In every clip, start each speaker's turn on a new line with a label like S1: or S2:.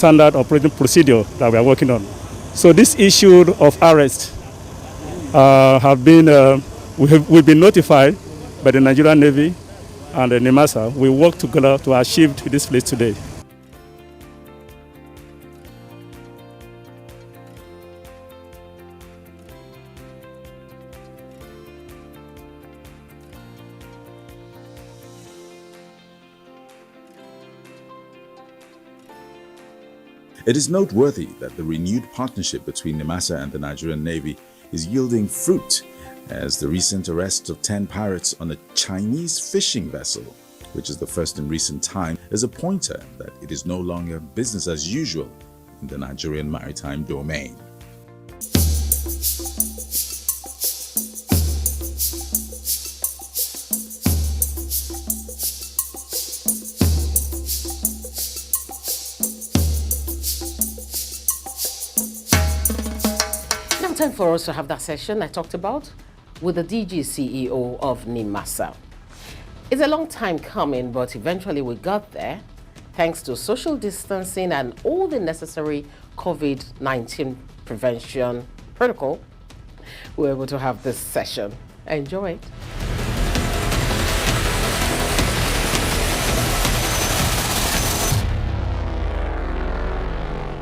S1: standard operating procedure that we are working on. So this issue of arrest we've been notified by the Nigerian Navy and the NIMASA. We work together to achieve this place today.
S2: It is noteworthy that the renewed partnership between NIMASA and the Nigerian Navy is yielding fruit, as the recent arrest of 10 pirates on a Chinese fishing vessel, which is the first in recent time, is a pointer that it is no longer business as usual in the Nigerian maritime domain.
S3: Time for us to have that session I talked about with the DG CEO of NIMASA. It's a long time coming, but eventually we got there thanks to social distancing and all the necessary COVID-19 prevention protocol. We're able to have this session. Enjoy it.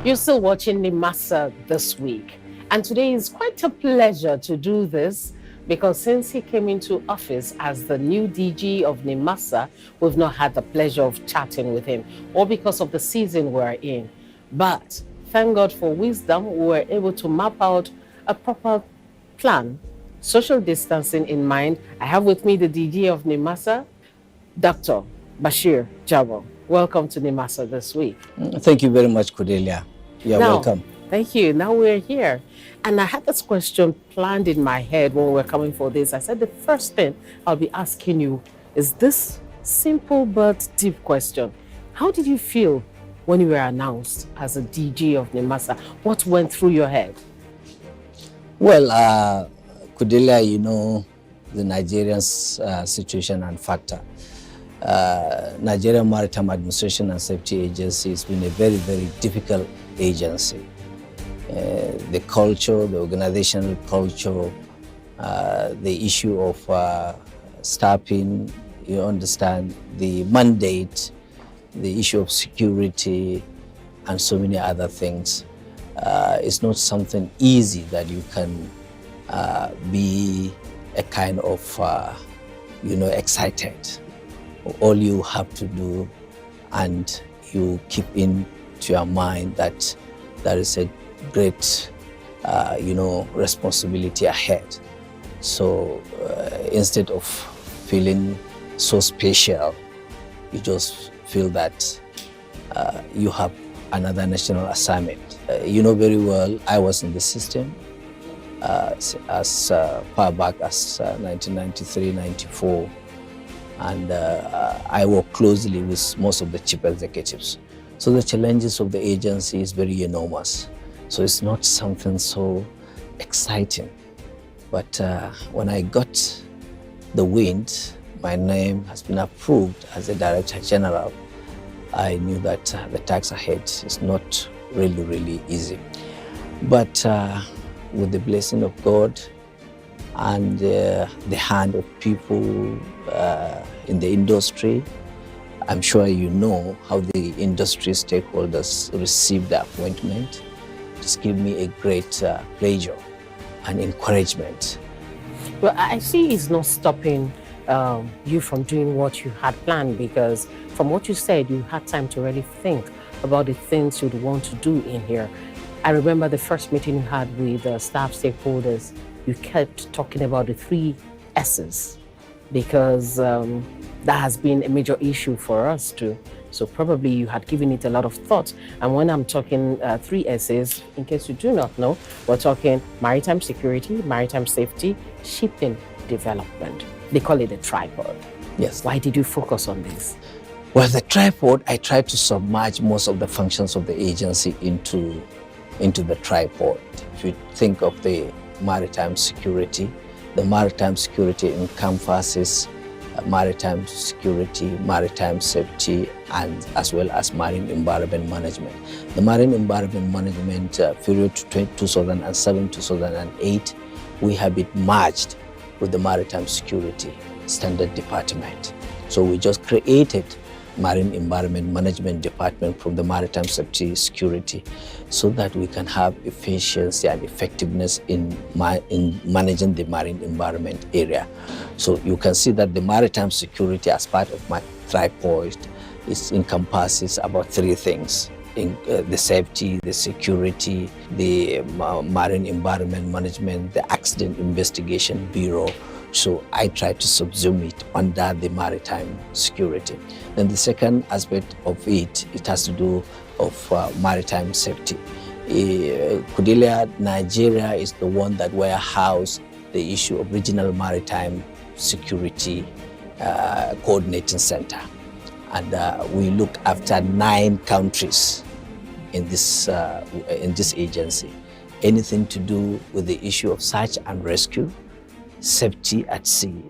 S3: You're still watching NIMASA This Week. And today is quite a pleasure to do this because since he came into office as the new DG of NIMASA, we've not had the pleasure of chatting with him, all because of the season we're in. But thank God for wisdom, we were able to map out a proper plan, social distancing in mind. I have with me the DG of NIMASA, Dr. Bashir Jabo. Welcome to NIMASA This Week.
S4: Thank you very much, Cordelia. You're welcome.
S3: Thank you. Now we're here. And I had this question planned in my head when we were coming for this. I said the first thing I'll be asking you is this simple but deep question. How did you feel when you were announced as a DG of NIMASA? What went through your head?
S4: Well, Cordelia, you know the Nigerian situation and factor. Nigerian Maritime Administration and Safety Agency has been a very, very difficult agency. The culture, the organizational culture, the issue of staffing, you understand, the mandate, the issue of security, and so many other things. It's not something easy that you can be a kind of, excited. All you have to do, and you keep into your mind that there is a great, responsibility ahead. So instead of feeling so special, you just feel that you have another national assignment. You know very well, I was in the system as far back as 1993, 94, and I work closely with most of the chief executives. So the challenges of the agency is very enormous. So it's not something so exciting. But when I got the wind, my name has been approved as the Director General, I knew that the task ahead is not really, really easy. But with the blessing of God and the hand of people in the industry, I'm sure you know how the industry stakeholders received the appointment. It's given me a great pleasure and encouragement.
S3: Well, I see it's not stopping you from doing what you had planned, because from what you said, you had time to really think about the things you'd want to do in here. I remember the first meeting you had with staff stakeholders, you kept talking about the 3 S's, because that has been a major issue for us too. So probably you had given it a lot of thought. And when I'm talking 3 S's, in case you do not know, we're talking maritime security, maritime safety, shipping development. They call it a tripod.
S4: Yes.
S3: Why did you focus on this?
S4: Well, the tripod, I tried to submerge most of the functions of the agency into the tripod. If you think of the maritime security encompasses maritime security, maritime safety, and as well as marine environment management. The marine environment management period 2007-2008, we have it merged with the maritime security standard department. So we just created Marine Environment Management Department from the Maritime Safety Security so that we can have efficiency and effectiveness in managing the marine environment area. So you can see that the maritime security as part of my tripod encompasses about three things. The safety, the security, the marine environment management, the accident investigation bureau. So I try to subsume it under the maritime security. Then the second aspect of it has to do of maritime safety. Kudelia, Nigeria is the one that warehouse the issue of regional maritime security coordinating center. And we look after 9 countries in this agency. Anything to do with the issue of search and rescue, safety at sea,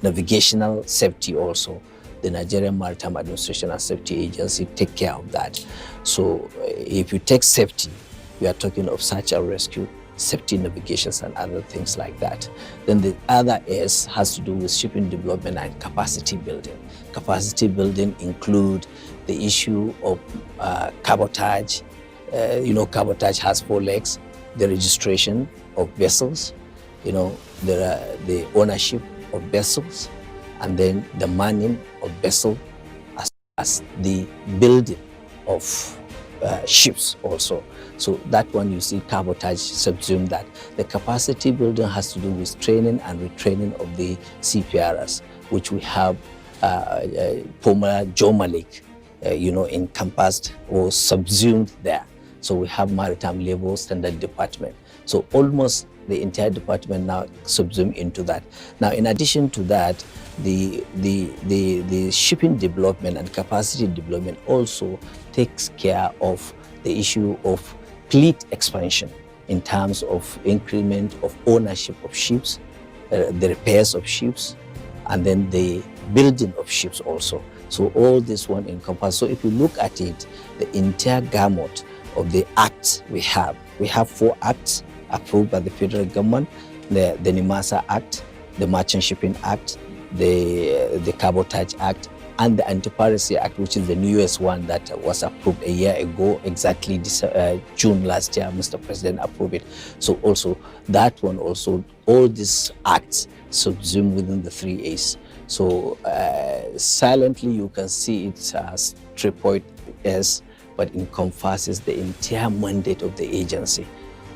S4: navigational safety also. The Nigerian Maritime Administration and Safety Agency take care of that. So if you take safety, we are talking of search and rescue, safety navigations and other things like that. Then the other S has to do with shipping development and capacity building. Capacity building include the issue of cabotage. Cabotage has 4 legs: the registration of vessels, the ownership of vessels, and then the manning of vessel, as the building of ships also. So that one you see cabotage subsume that. The capacity building has to do with training and retraining of the CPRs, which we have Pomala Jomalik, encompassed or subsumed there. So we have Maritime Labour Standard Department. So almost the entire department now subsumed into that. Now, in addition to that, the shipping development and capacity development also takes care of the issue of fleet expansion in terms of increment of ownership of ships, the repairs of ships, and then the building of ships also. So all this one encompasses. So if you look at it, the entire gamut of the acts we have 4 acts approved by the federal government: the NIMASA Act, the Merchant Shipping Act, the Cabotage Act, and the Anti-Piracy Act, which is the newest one that was approved a year ago, exactly this, June last year. Mr. President approved it. So also that one also, all these acts subsumed within the 3 A's. So silently you can see it as 3.S, but encompasses the entire mandate of the agency.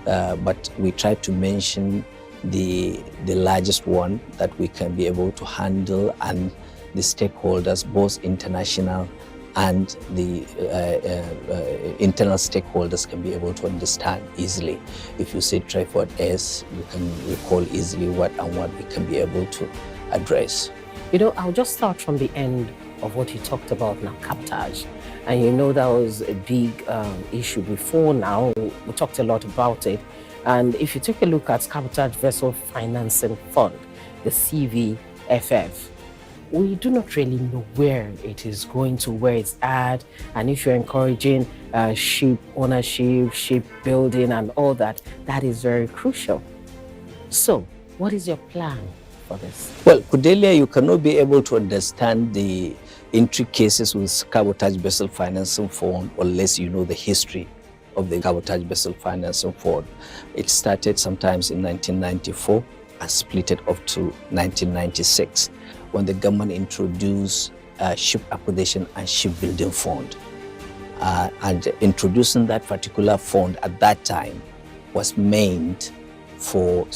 S4: But we try to mention the largest one that we can be able to handle, and the stakeholders, both international and the internal stakeholders, can be able to understand easily. If you say Triford S, you can recall easily what we can be able to address.
S3: I'll just start from the end of what you talked about now, cabotage. And that was a big issue before now. We talked a lot about it. And if you take a look at Cabotage Vessel Financing Fund, the CVFF, we do not really know where it is going to, where it's at. And if you're encouraging ship ownership, ship building and all that, that is very crucial. So what is your plan for this?
S4: Well, Kudelia, you cannot be able to understand the intricacies with Cabotage Vessel Financing Fund unless you know the history of the Cabotage Vessel Financing Fund. It started sometimes in 1994 and split it up to 1996 when the government introduced Ship Acquisition and Shipbuilding Fund. And introducing that particular fund at that time was meant for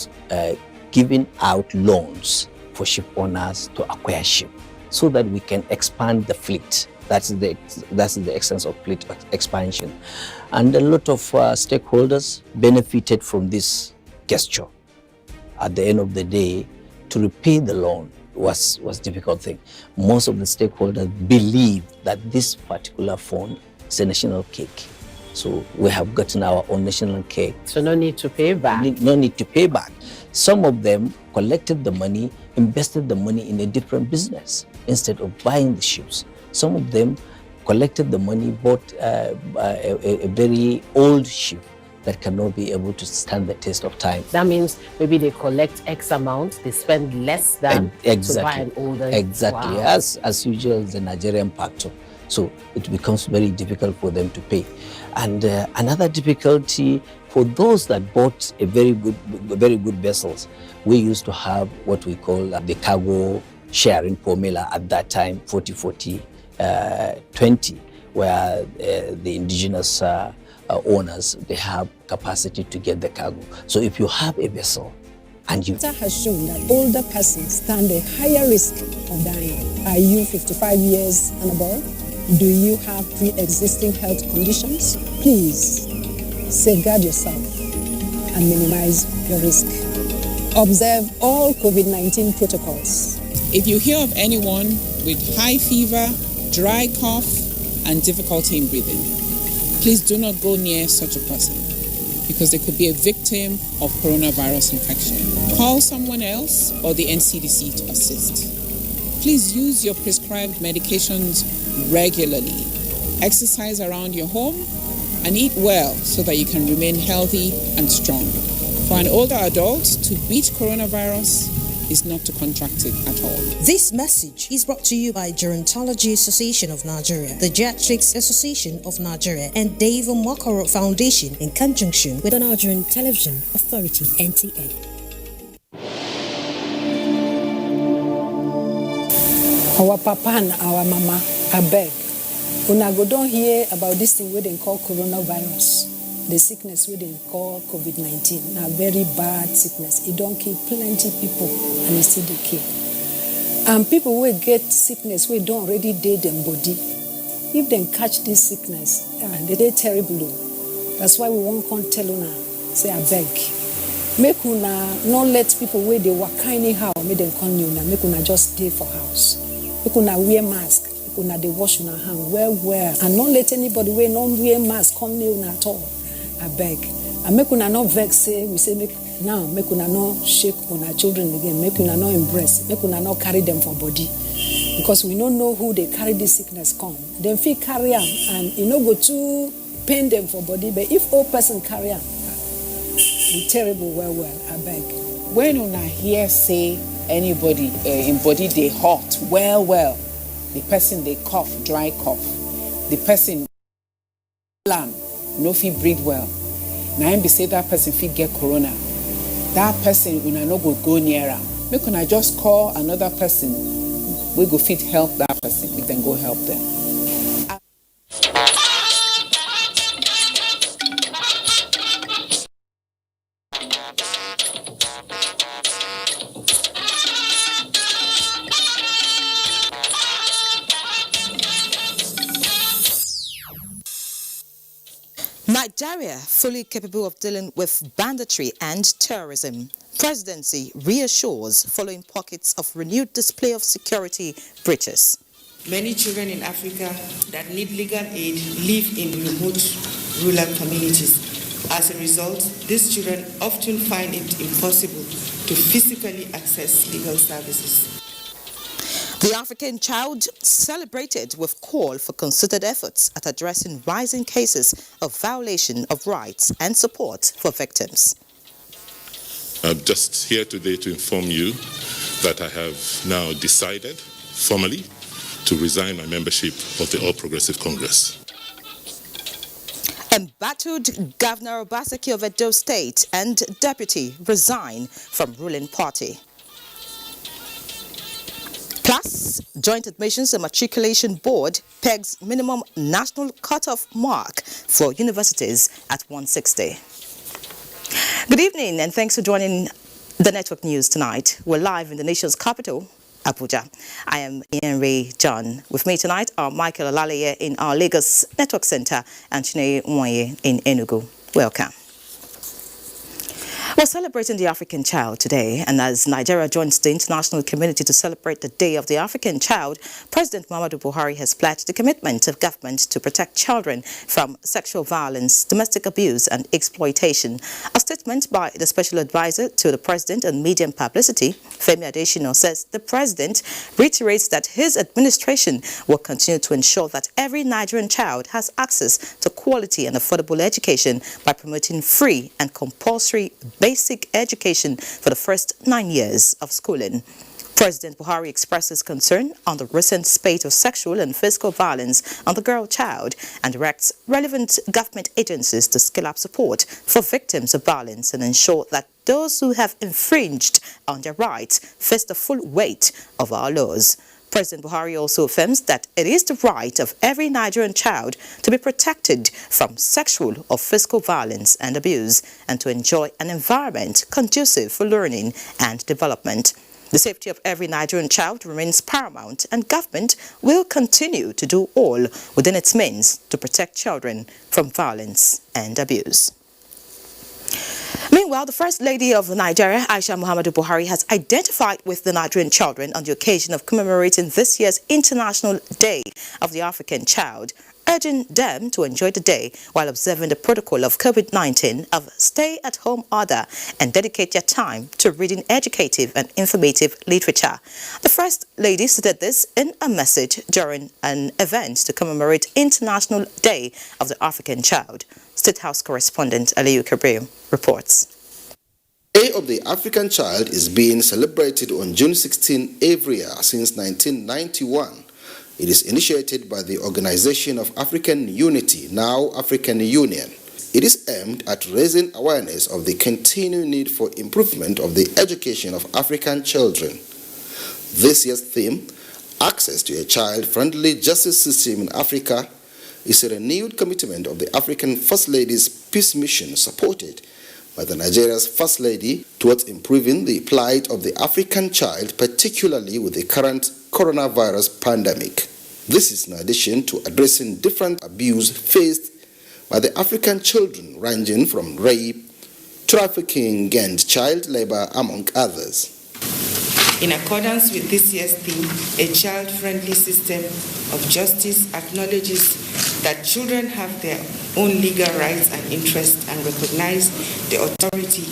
S4: giving out loans for ship owners to acquire ship, so that we can expand the fleet. That's the essence of fleet expansion. And a lot of stakeholders benefited from this gesture. At the end of the day, to repay the loan was a difficult thing. Most of the stakeholders believe that this particular fund is a national cake. So we have gotten our own national cake.
S3: So no need to pay back.
S4: No need to pay back. Some of them collected the money, invested the money in a different business instead of buying the ships. Some of them collected the money, bought a very old ship that cannot be able to stand the test of time.
S3: That means maybe they collect X amount, they spend less than to buy an older.
S4: Exactly,
S3: wow.
S4: as usual, the Nigerian factor. So it becomes very difficult for them to pay. And another difficulty for those that bought a very good vessels, we used to have what we call the cargo sharing formula at that time, 40-40-20, where the indigenous owners, they have capacity to get the cargo. So if you have a vessel and you...
S5: Data has shown that older persons stand a higher risk of dying. Are you 55 years and above? Do you have pre-existing health conditions? Please safeguard yourself and minimize your risk. Observe all COVID-19 protocols.
S6: If you hear of anyone with high fever, dry cough, and difficulty in breathing, please do not go near such a person because they could be a victim of coronavirus infection. Call someone else or the NCDC to assist. Please use your prescribed medications regularly. Exercise around your home and eat well so that you can remain healthy and strong. For an older adult, to beat coronavirus is not to contract it at all.
S7: This message is brought to you by Gerontology Association of Nigeria, the Geriatrics Association of Nigeria, and Dave Mokoro Foundation in conjunction with the Nigerian Television Authority, NTA.
S5: Our papa and our mama, I beg, una go don't hear about this thing we they call coronavirus. The sickness we they call COVID-19. A very bad sickness. It don't kill plenty people and it still they kill. And people will get sickness we don't already did them body. If they catch this sickness, they terrible. That's why we won't come tell una, say I beg. Make una not let people where they work anyhow, make them come una, make una just stay for house. Make una wear mask, make una they wash una hand well, and not let anybody wear non-wear mask come near una at all. I beg. And make una not vex say, we say make una not shake una children again, make una not embrace, make una not carry them for body. Because we don't know who they carry this sickness come. Then feel carry them and you know go to pain them for body, but if old person carry them, be terrible well, I beg.
S6: When una hear say anybody in body they hot well, the person they cough, dry cough, the person lamb, no fit breathe well. Now be say that person fit get corona. That person una no go near am. Make una just call another person. We go fit help that person. We then go help them.
S8: Nigeria fully capable of dealing with banditry and terrorism. Presidency reassures following pockets of renewed display of security breaches.
S9: Many children in Africa that need legal aid live in remote rural communities. As a result, these children often find it impossible to physically access legal services.
S8: The African child celebrated with call for concerted efforts at addressing rising cases of violation of rights and support for victims.
S10: I'm just here today to inform you that I have now decided formally to resign my membership of the All Progressive Congress.
S8: Embattled Governor Obaseki of Edo State and Deputy resign from ruling party. Plus, Joint Admissions and Matriculation Board pegs minimum national cutoff mark for universities at 160. Good evening and thanks for joining the Network News tonight. We're live in the nation's capital, Abuja. I am Ian Ray John. With me tonight are Michael Olaleye in our Lagos Network Center and Chineye Nwoye in Enugu. Welcome. We're celebrating the African child today, and as Nigeria joins the international community to celebrate the Day of the African Child, President Muhammadu Buhari has pledged the commitment of government to protect children from sexual violence, domestic abuse and exploitation. A statement by the Special Advisor to the President on Media and Publicity, Femi Adesina, says the President reiterates that his administration will continue to ensure that every Nigerian child has access to quality and affordable education by promoting free and compulsory basic education for the first 9 years of schooling. President Buhari expresses concern on the recent spate of sexual and physical violence on the girl child and directs relevant government agencies to scale up support for victims of violence and ensure that those who have infringed on their rights face the full weight of our laws. President Buhari also affirms that it is the right of every Nigerian child to be protected from sexual or physical violence and abuse and to enjoy an environment conducive for learning and development. The safety of every Nigerian child remains paramount, and government will continue to do all within its means to protect children from violence and abuse. Meanwhile, the First Lady of Nigeria, Aisha Muhammadu Buhari, has identified with the Nigerian children on the occasion of commemorating this year's International Day of the African Child, urging them to enjoy the day while observing the protocol of COVID-19 of stay-at-home order and dedicate their time to reading educative and informative literature. The First Lady stated this in a message during an event to commemorate International Day of the African Child. State House correspondent Aliyu Kabir reports.
S11: Day of the African Child is being celebrated on June 16 every year since 1991. It is initiated by the Organization of African Unity, now African Union. It is aimed at raising awareness of the continuing need for improvement of the education of African children. This year's theme, Access to a Child-Friendly Justice System in Africa, is a renewed commitment of the African First Lady's peace mission, supported by the Nigeria's First Lady, towards improving the plight of the African child, particularly with the current coronavirus pandemic. This is in addition to addressing different abuse faced by the African children, ranging from rape, trafficking and child labor, among others.
S9: In accordance with this year's theme, a child-friendly system of justice acknowledges that children have their own legal rights and interests and recognize the authority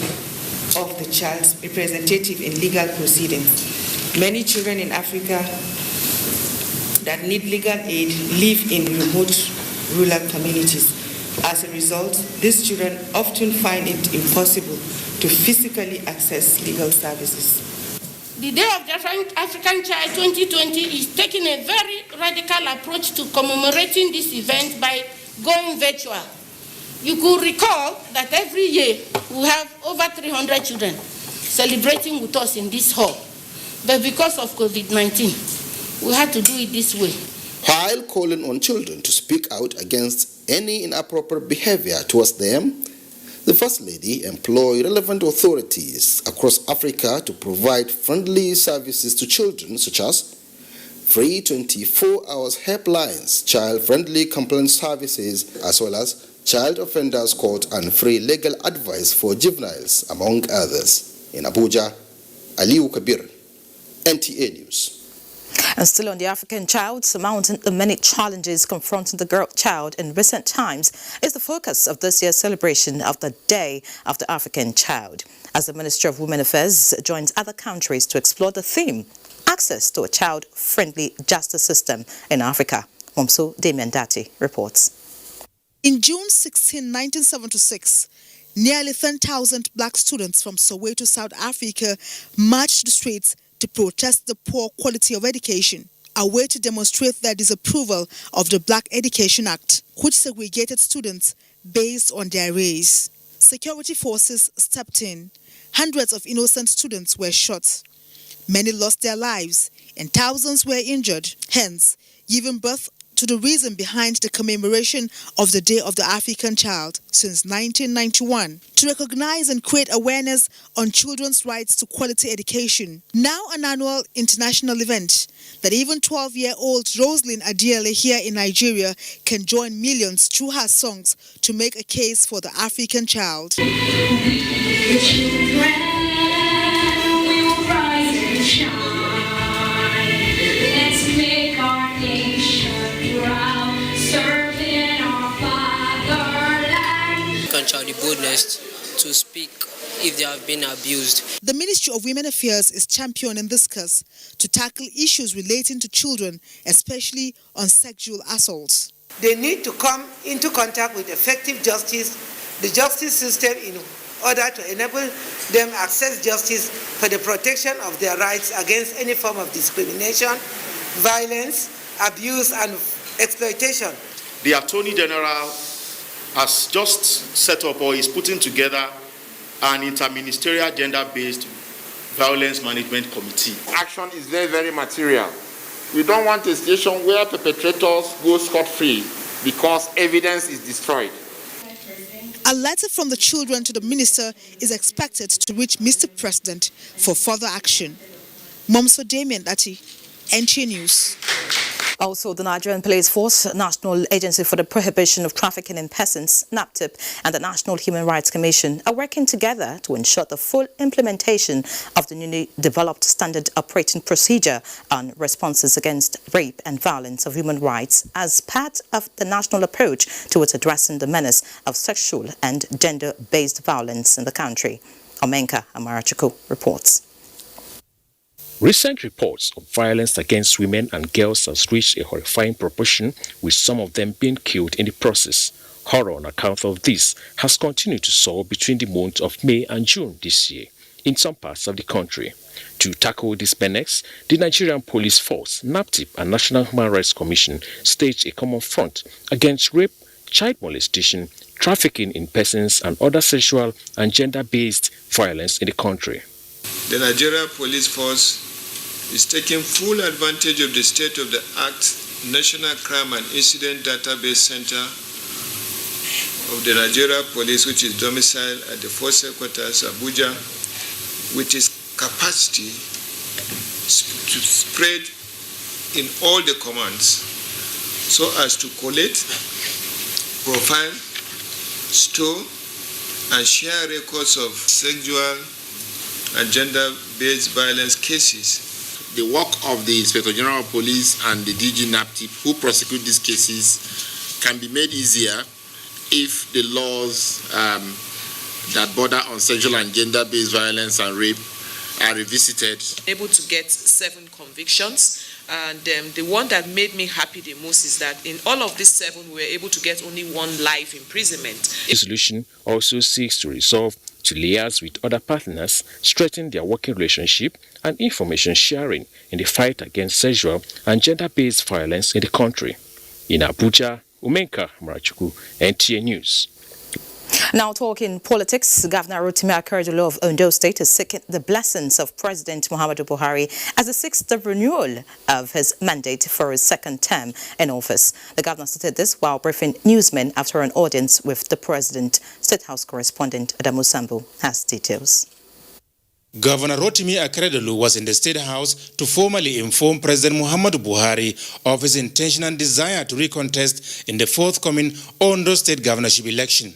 S9: of the child's representative in legal proceedings. Many children in Africa that need legal aid live in remote rural communities. As a result, these children often find it impossible to physically access legal services.
S12: The Day of the African Child 2020 is taking a very radical approach to commemorating this event by going virtual. You could recall that every year we have over 300 children celebrating with us in this hall. But because of COVID-19, we had to do it this way.
S11: While calling on children to speak out against any inappropriate behavior towards them, the First Lady employed relevant authorities across Africa to provide friendly services to children, such as free 24-hour helplines, child-friendly complaint services, as well as child offenders court and free legal advice for juveniles, among others. In Abuja, Aliyu Kabir, NTA News.
S8: And still on the African child, surmounting the many challenges confronting the girl child in recent times is the focus of this year's celebration of the Day of the African Child. As the Ministry of Women Affairs joins other countries to explore the theme, access to a child-friendly justice system in Africa. Momso Damian Dati reports.
S13: In June 16, 1976, nearly 10,000 black students from Soweto, South Africa, marched the streets to protest the poor quality of education, a way to demonstrate their disapproval of the Black Education Act, which segregated students based on their race. Security forces stepped in. Hundreds of innocent students were shot. Many lost their lives and thousands were injured, hence giving birth to the reason behind the commemoration of the Day of the African Child since 1991, to recognize and create awareness on children's rights to quality education. Now an annual international event that even 12-year-old Roselyn Adiele here in Nigeria can join millions through her songs to make a case for the African child.
S14: The children will rise and shine. Let's make our nation proud, serving our fatherland.
S15: Can show the boldness to speak if they have been abused.
S13: The Ministry of Women Affairs is championing this cause to tackle issues relating to children, especially on sexual assaults.
S16: They need to come into contact with effective justice, the justice system, in order to enable them access justice for the protection of their rights against any form of discrimination, violence, abuse, and exploitation.
S17: The Attorney General has just set up or is putting together an interministerial gender-based violence management committee.
S18: Action is very, very material. We don't want a situation where perpetrators go scot-free because evidence is destroyed.
S13: A letter from the children to the minister is expected to reach Mr. President for further action. Momso Damien Dati, NTA News.
S8: Also, the Nigerian Police Force, National Agency for the Prohibition of Trafficking in Persons, NAPTIP, and the National Human Rights Commission are working together to ensure the full implementation of the newly developed Standard Operating Procedure on responses against rape and violence of human rights as part of the national approach towards addressing the menace of sexual and gender-based violence in the country. Omenka Amarachuku reports.
S19: Recent reports of violence against women and girls has reached a horrifying proportion, with some of them being killed in the process. Horror on account of this has continued to soar between the months of May and June this year in some parts of the country. To tackle this menace, the Nigerian Police Force, NAPTIP, and National Human Rights Commission staged a common front against rape, child molestation, trafficking in persons, and other sexual and gender-based violence in the country.
S20: The Nigeria Police Force is taking full advantage of the state-of-the-art National Crime and Incident Database Center of the Nigeria Police, which is domiciled at the Force Headquarters, Abuja, with its capacity to spread in all the commands so as to collect, profile, store, and share records of sexual and gender-based violence cases.
S18: The work of the Inspector General of Police and the DG NAPTIP, who prosecute these cases, can be made easier if the laws that border on sexual and gender-based violence and rape are revisited.
S21: Able to get 7 convictions, and the one that made me happy the most is that in all of these 7, we were able to get only 1 life imprisonment.
S19: The solution also seeks to resolve to liaise with other partners, strengthen their working relationship and information sharing in the fight against sexual and gender-based violence in the country. In Abuja, Umenka Marachuku, NTA News.
S8: Now talking politics, Governor Rotimi Akeredolu of Ondo State is seeking the blessings of President Muhammadu Buhari as the 6th renewal of his mandate for his 2nd term in office. The governor stated this while briefing newsmen after an audience with the president. State House correspondent Adamu Sambu has details.
S22: Governor Rotimi Akeredolu was in the State House to formally inform President Muhammadu Buhari of his intention and desire to recontest in the forthcoming Ondo State governorship election.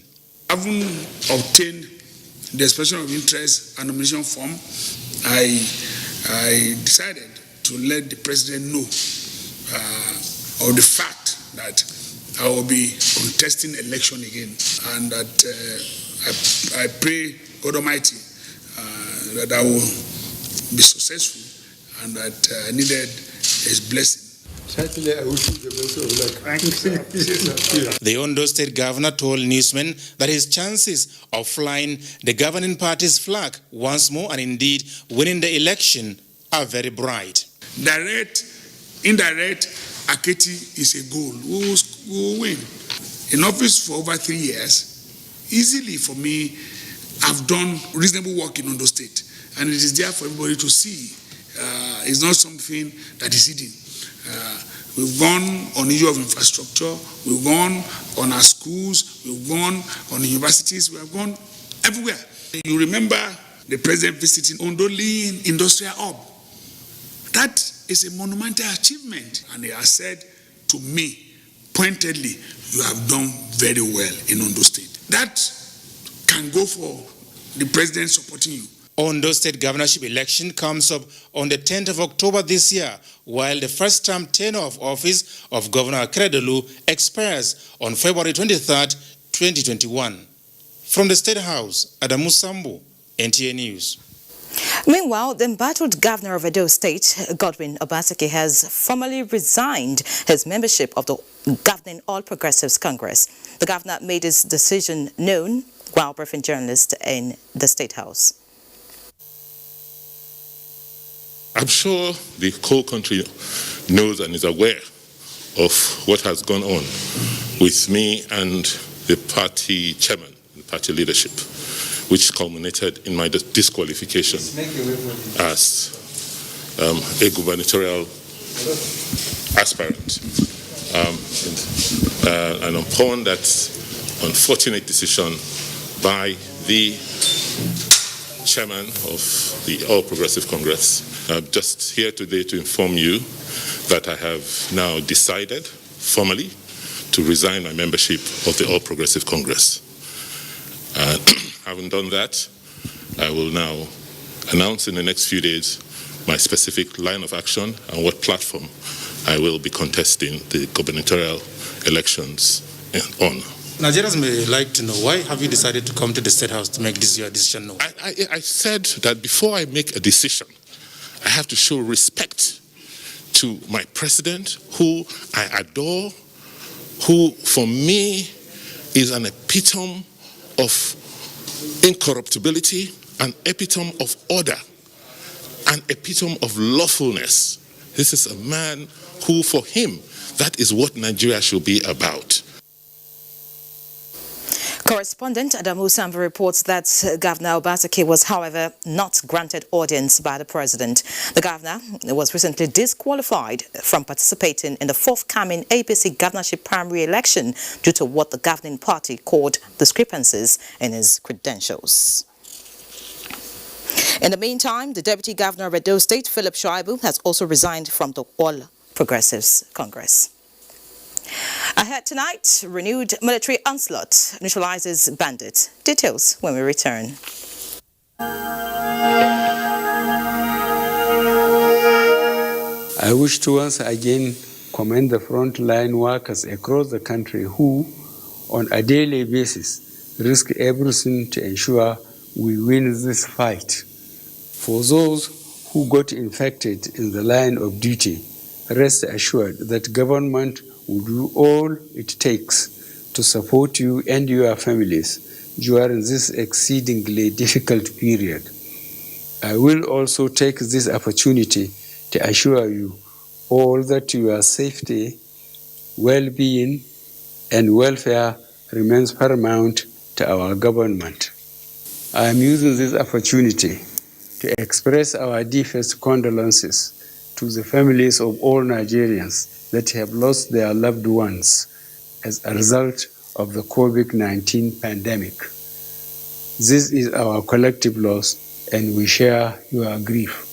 S23: Having obtained the expression of interest and nomination form, I decided to let the president know of the fact that I will be contesting election again, and that I pray God Almighty that I will be successful, and that I needed His blessing.
S22: The Ondo State Governor told newsmen that his chances of flying the governing party's flag once more and indeed winning the election are very bright.
S23: Direct, indirect, Aketi is a goal. We will win. In office for over 3 years, easily for me, I've done reasonable work in Ondo State, and it is there for everybody to see. It's not something that is hidden. We've gone on the issue of infrastructure. We've gone on our schools. We've gone on the universities. We have gone everywhere. You remember the president visiting Ondo Lean Industrial Hub. That is a monumental achievement. And he has said to me pointedly, you have done very well in Ondo State. That can go for the president supporting you.
S22: Ondo State governorship election comes up on the 10th of October this year, while the first-term tenure of office of Governor Akeredolu expires on February 23rd, 2021. From the State House, Adamu Sambo, NTA News.
S8: Meanwhile, the embattled governor of Edo State, Godwin Obaseki, has formally resigned his membership of the governing All Progressives Congress. The governor made his decision known while briefing journalists in the State House.
S10: I'm sure the whole country knows and is aware of what has gone on with me and the party chairman, the party leadership, which culminated in my disqualification as a gubernatorial aspirant. And upon that unfortunate decision by the chairman of the All Progressive Congress, I'm just here today to inform you that I have now decided formally to resign my membership of the All Progressive Congress. Having done that, I will now announce in the next few days my specific line of action and what platform I will be contesting the gubernatorial elections on.
S22: Nigerians may like to know, why have you decided to come to the State House to make this your decision known?
S10: I said that before I make a decision, I have to show respect to my president, who I adore, who for me is an epitome of incorruptibility, an epitome of order, an epitome of lawfulness. This is a man who, for him, that is what Nigeria should be about.
S8: Correspondent Adamu Sambo reports that Governor Obaseki was, however, not granted audience by the president. The governor was recently disqualified from participating in the forthcoming APC governorship primary election due to what the governing party called discrepancies in his credentials. In the meantime, the Deputy Governor of Edo State, Philip Shuaibu, has also resigned from the All Progressives Congress. Ahead tonight, renewed military onslaught neutralizes bandits. Details when we return.
S1: I wish to once again commend the frontline workers across the country who, on a daily basis, risk everything to ensure we win this fight. For those who got infected in the line of duty, rest assured that government will do all it takes to support you and your families during this exceedingly difficult period. I will also take this opportunity to assure you all that your safety, well-being, and welfare remains paramount to our government. I am using this opportunity to express our deepest condolences to the families of all Nigerians that have lost their loved ones as a result of the COVID-19 pandemic. This is our collective loss, and we share your grief.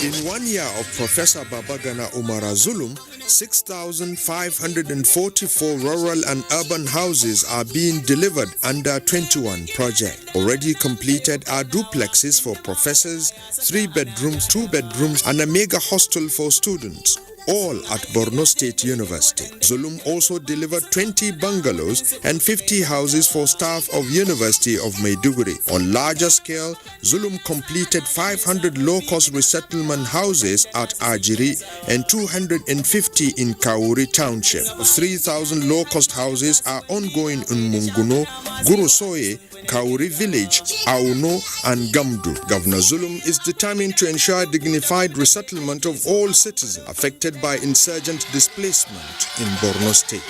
S2: In 1 year of Professor Babagana Umara Zulum, 6,544 rural and urban houses are being delivered under 21 projects. Already completed are duplexes for professors, 3 bedrooms, 2 bedrooms, and a mega hostel for students, all at Borno State University. Zulum also delivered 20 bungalows and 50 houses for staff of University of Maiduguri. On larger scale, Zulum completed 500 low-cost resettlement houses at Ajiri and 250 in Kauri Township. 3,000 low-cost houses are ongoing in Munguno, Gurusoye, Kauri Village, Auno, and Gamdu. Governor Zulum is determined to ensure dignified resettlement of all citizens affected by insurgent displacement in Borno State.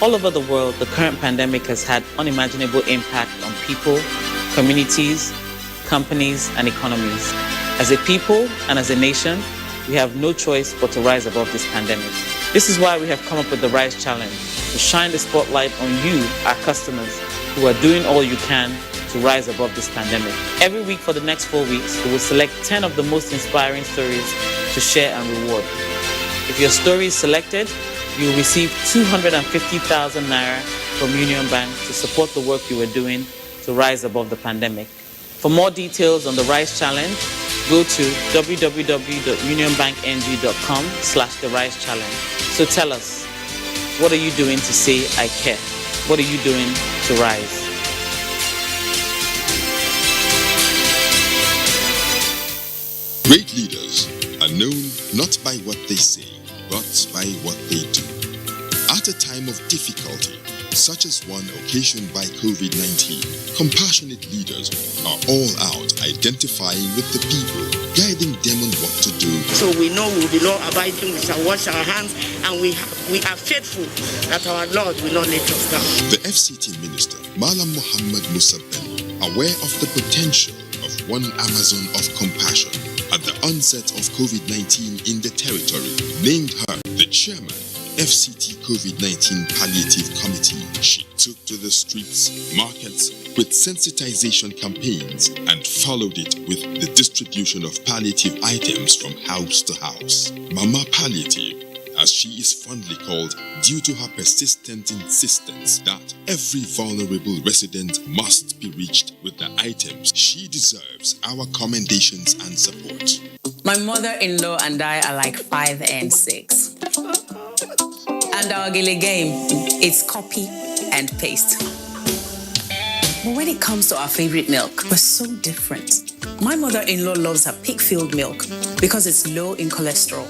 S3: All over the world, the current pandemic has had unimaginable impact on people, communities, companies, and economies. As a people and as a nation, we have no choice but to rise above this pandemic. This is why we have come up with the Rise Challenge, to shine the spotlight on you, our customers, who are doing all you can to rise above this pandemic. Every week for the next 4 weeks, we will select 10 of the most inspiring stories to share and reward. If your story is selected, you will receive 250,000 Naira from Union Bank to support the work you are doing to rise above the pandemic. For more details on the Rise Challenge, go to www.unionbankng.com/the Rise Challenge. So tell us, what are you doing to say I care? What are you doing to rise?
S4: Great leaders are known not by what they say, but by what they do. At a time of difficulty, such as one occasioned by COVID-19, compassionate leaders are all out identifying with the people, guiding them on what to do.
S7: So we know we'll be law-abiding, we shall wash our hands, and we are faithful that our Lord will not let us down.
S4: The FCT Minister, Malam Muhammad Musa Bello, aware of the potential of one Amazon of compassion, at the onset of COVID-19 in the territory, named her the chairman, FCT COVID-19 Palliative Committee. She took to the streets, markets, with sensitization campaigns and followed it with the distribution of palliative items from house to house. Mama Palliative, as she is fondly called, due to her persistent insistence that every vulnerable resident must be reached with the items she deserves our commendations and support.
S24: My mother-in-law and I are like 5 and 6. And our Gile game is copy and paste. But when it comes to our favorite milk, we're so different. My mother-in-law loves her pig-filled milk because it's low in cholesterol.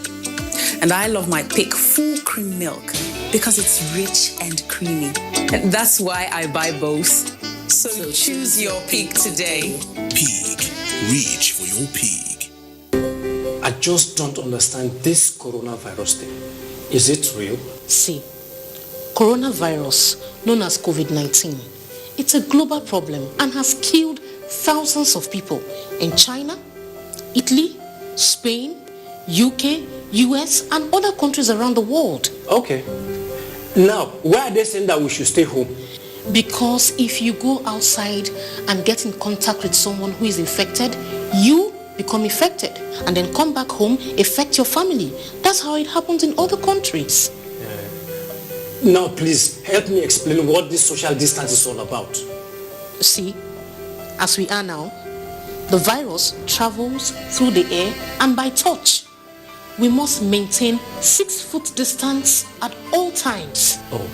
S24: And I love my pig full cream milk because it's rich and creamy. And that's why I buy both. So choose your pig today.
S25: Pig. Reach for your pig.
S26: I just don't understand this coronavirus thing. Is it real?
S27: See, coronavirus, known as COVID-19, it's a global problem and has killed thousands of people in China, Italy, Spain, UK, US, and other countries around the world.
S26: Okay. Now, why are they saying that we should stay home?
S27: Because if you go outside and get in contact with someone who is infected, you become infected and then come back home, affect your family. That's how it happens in other countries.
S26: Now, please, help me explain what this social distance is all about.
S27: See, as we are now, the virus travels through the air and by touch. We must maintain 6-foot distance at all times.
S26: Oh,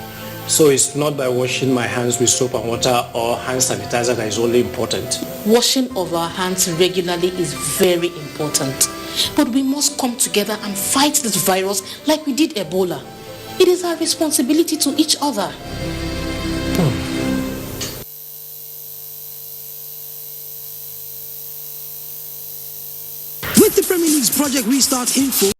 S26: so it's not by washing my hands with soap and water or hand sanitizer that is only important?
S27: Washing of our hands regularly is very important. But we must come together and fight this virus like we did Ebola. It is our responsibility to each other.
S28: With the Premier League's Project Restart info.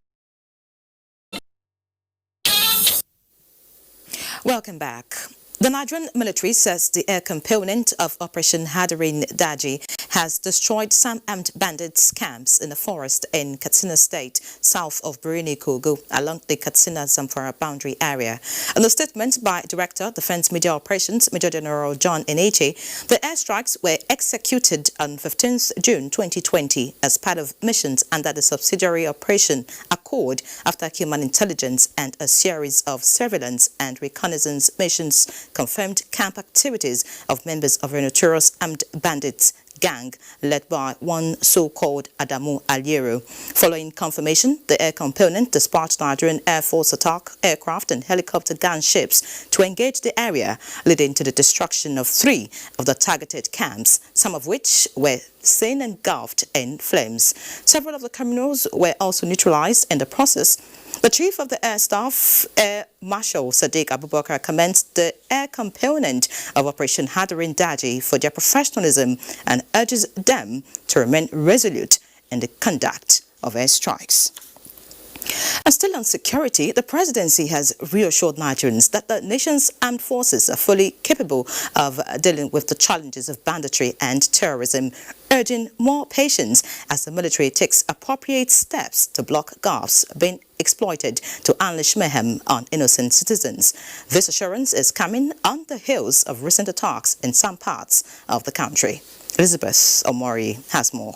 S8: Welcome back. The Nigerian military says the air component of Operation Hadarin Daji has destroyed some armed bandits' camps in the forest in Katsina State, south of Birni Kogo, along the Katsina-Zamfara boundary area. In a statement by Director, Defense Media Operations, Major General John Eneche, the airstrikes were executed on 15th June 2020 as part of missions under the subsidiary Operation Accord after human intelligence and a series of surveillance and reconnaissance missions confirmed camp activities of members of a notorious armed bandits gang led by one so-called Adamu Aliero. Following confirmation, the air component dispatched Nigerian Air Force attack aircraft and helicopter gunships to engage the area, leading to the destruction of 3 of the targeted camps, some of which were seen engulfed in flames. Several of the criminals were also neutralized in the process. The Chief of the Air Staff, Air Marshal Sadiq Abubakar, commends the air component of Operation Hadarin Daji for their professionalism and urges them to remain resolute in the conduct of airstrikes. And still on security, the presidency has reassured Nigerians that the nation's armed forces are fully capable of dealing with the challenges of banditry and terrorism, urging more patience as the military takes appropriate steps to block gaffes being exploited to unleash mayhem on innocent citizens. This assurance is coming on the heels of recent attacks in some parts of the country. Elizabeth Omori has more.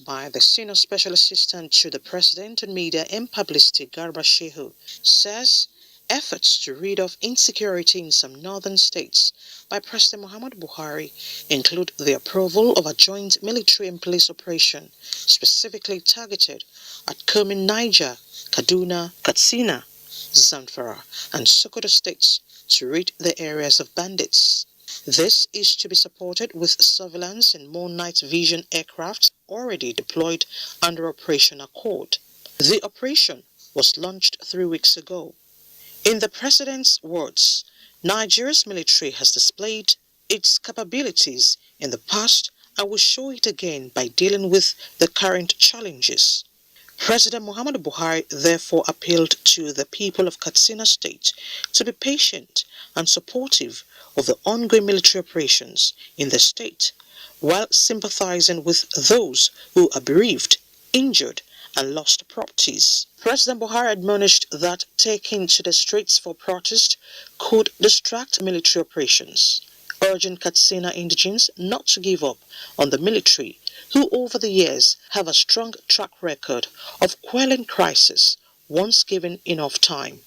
S5: By the Senior Special Assistant to the President on Media and Publicity, Garba Shehu, says efforts to rid off insecurity in some northern states by President Muhammadu Buhari include the approval of a joint military and police operation specifically targeted at Kermin, Niger, Kaduna, Katsina, Zamfara, and Sokoto states to rid the areas of bandits. This is to be supported with surveillance and more night vision aircraft already deployed under Operation Accord. The operation was launched 3 weeks ago. In the President's words, Nigeria's military has displayed its capabilities in the past and will show it again by dealing with the current challenges. President Muhammadu Buhari therefore appealed to the people of Katsina State to be patient and supportive of the ongoing military operations in the state, while sympathizing with those who are bereaved, injured, and lost properties. President Buhari admonished that taking to the streets for protest could distract military operations, urging Katsina indigents not to give up on the military, who over the years have a strong track record of quelling crisis once given enough time.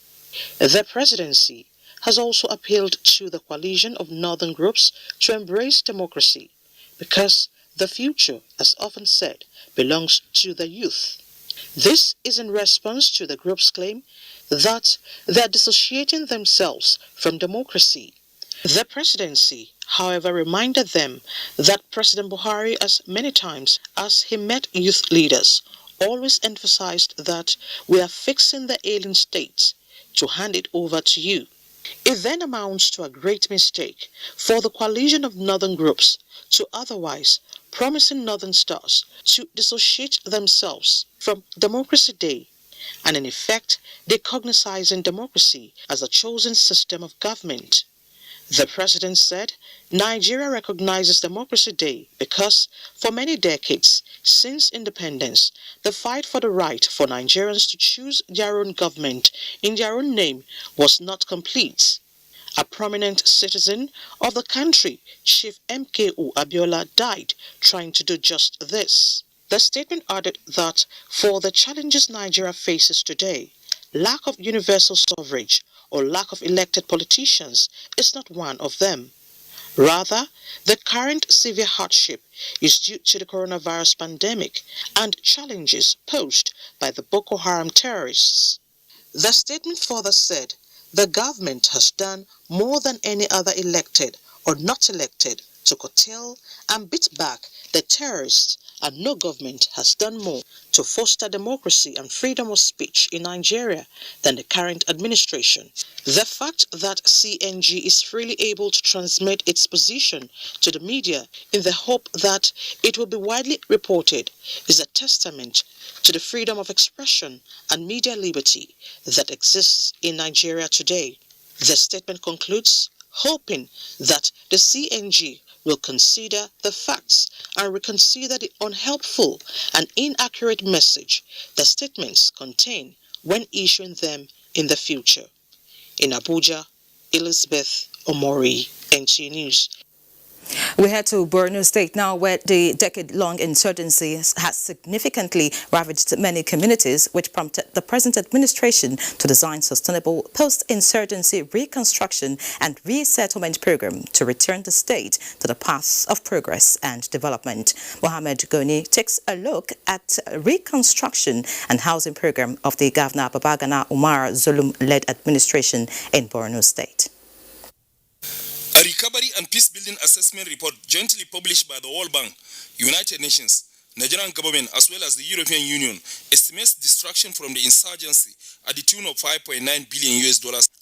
S5: The presidency has also appealed to the coalition of northern groups to embrace democracy because the future, as often said, belongs to the youth. This is in response to the group's claim that they are dissociating themselves from democracy. The presidency, however, reminded them that President Buhari, as many times as he met youth leaders, always emphasized that we are fixing the ailing state to hand it over to you. It then amounts to a great mistake for the coalition of northern groups to otherwise promising northern stars to dissociate themselves from Democracy Day and in effect decognizing democracy as a chosen system of government. The president said Nigeria recognizes Democracy Day because for many decades since independence, the fight for the right for Nigerians to choose their own government in their own name was not complete. A prominent citizen of the country, Chief MKO Abiola, died trying to do just this. The statement added that for the challenges Nigeria faces today, lack of universal suffrage or lack of elected politicians is not one of them. Rather, the current severe hardship is due to the coronavirus pandemic and challenges posed by the Boko Haram terrorists. The statement further said the government has done more than any other elected or not elected to curtail and beat back the terrorists, and no government has done more to foster democracy and freedom of speech in Nigeria than the current administration. The fact that CNG is freely able to transmit its position to the media in the hope that it will be widely reported is a testament to the freedom of expression and media liberty that exists in Nigeria today. The statement concludes, hoping that the CNG will consider the facts and reconsider the unhelpful and inaccurate message the statements contain when issuing them in the future. In Abuja, Elizabeth Omori, NTA News.
S8: We head to Borno State now, where the decade-long insurgency has significantly ravaged many communities, which prompted the present administration to design sustainable post-insurgency reconstruction and resettlement program to return the state to the path of progress and development. Mohammed Goni takes a look at reconstruction and housing program of the Governor Babagana Umar Zulum-led administration in Borno State.
S6: A recovery and peace-building assessment report jointly published by the World Bank, United Nations, Nigerian government, as well as the European Union, estimates destruction from the insurgency at the tune of $5.9 billion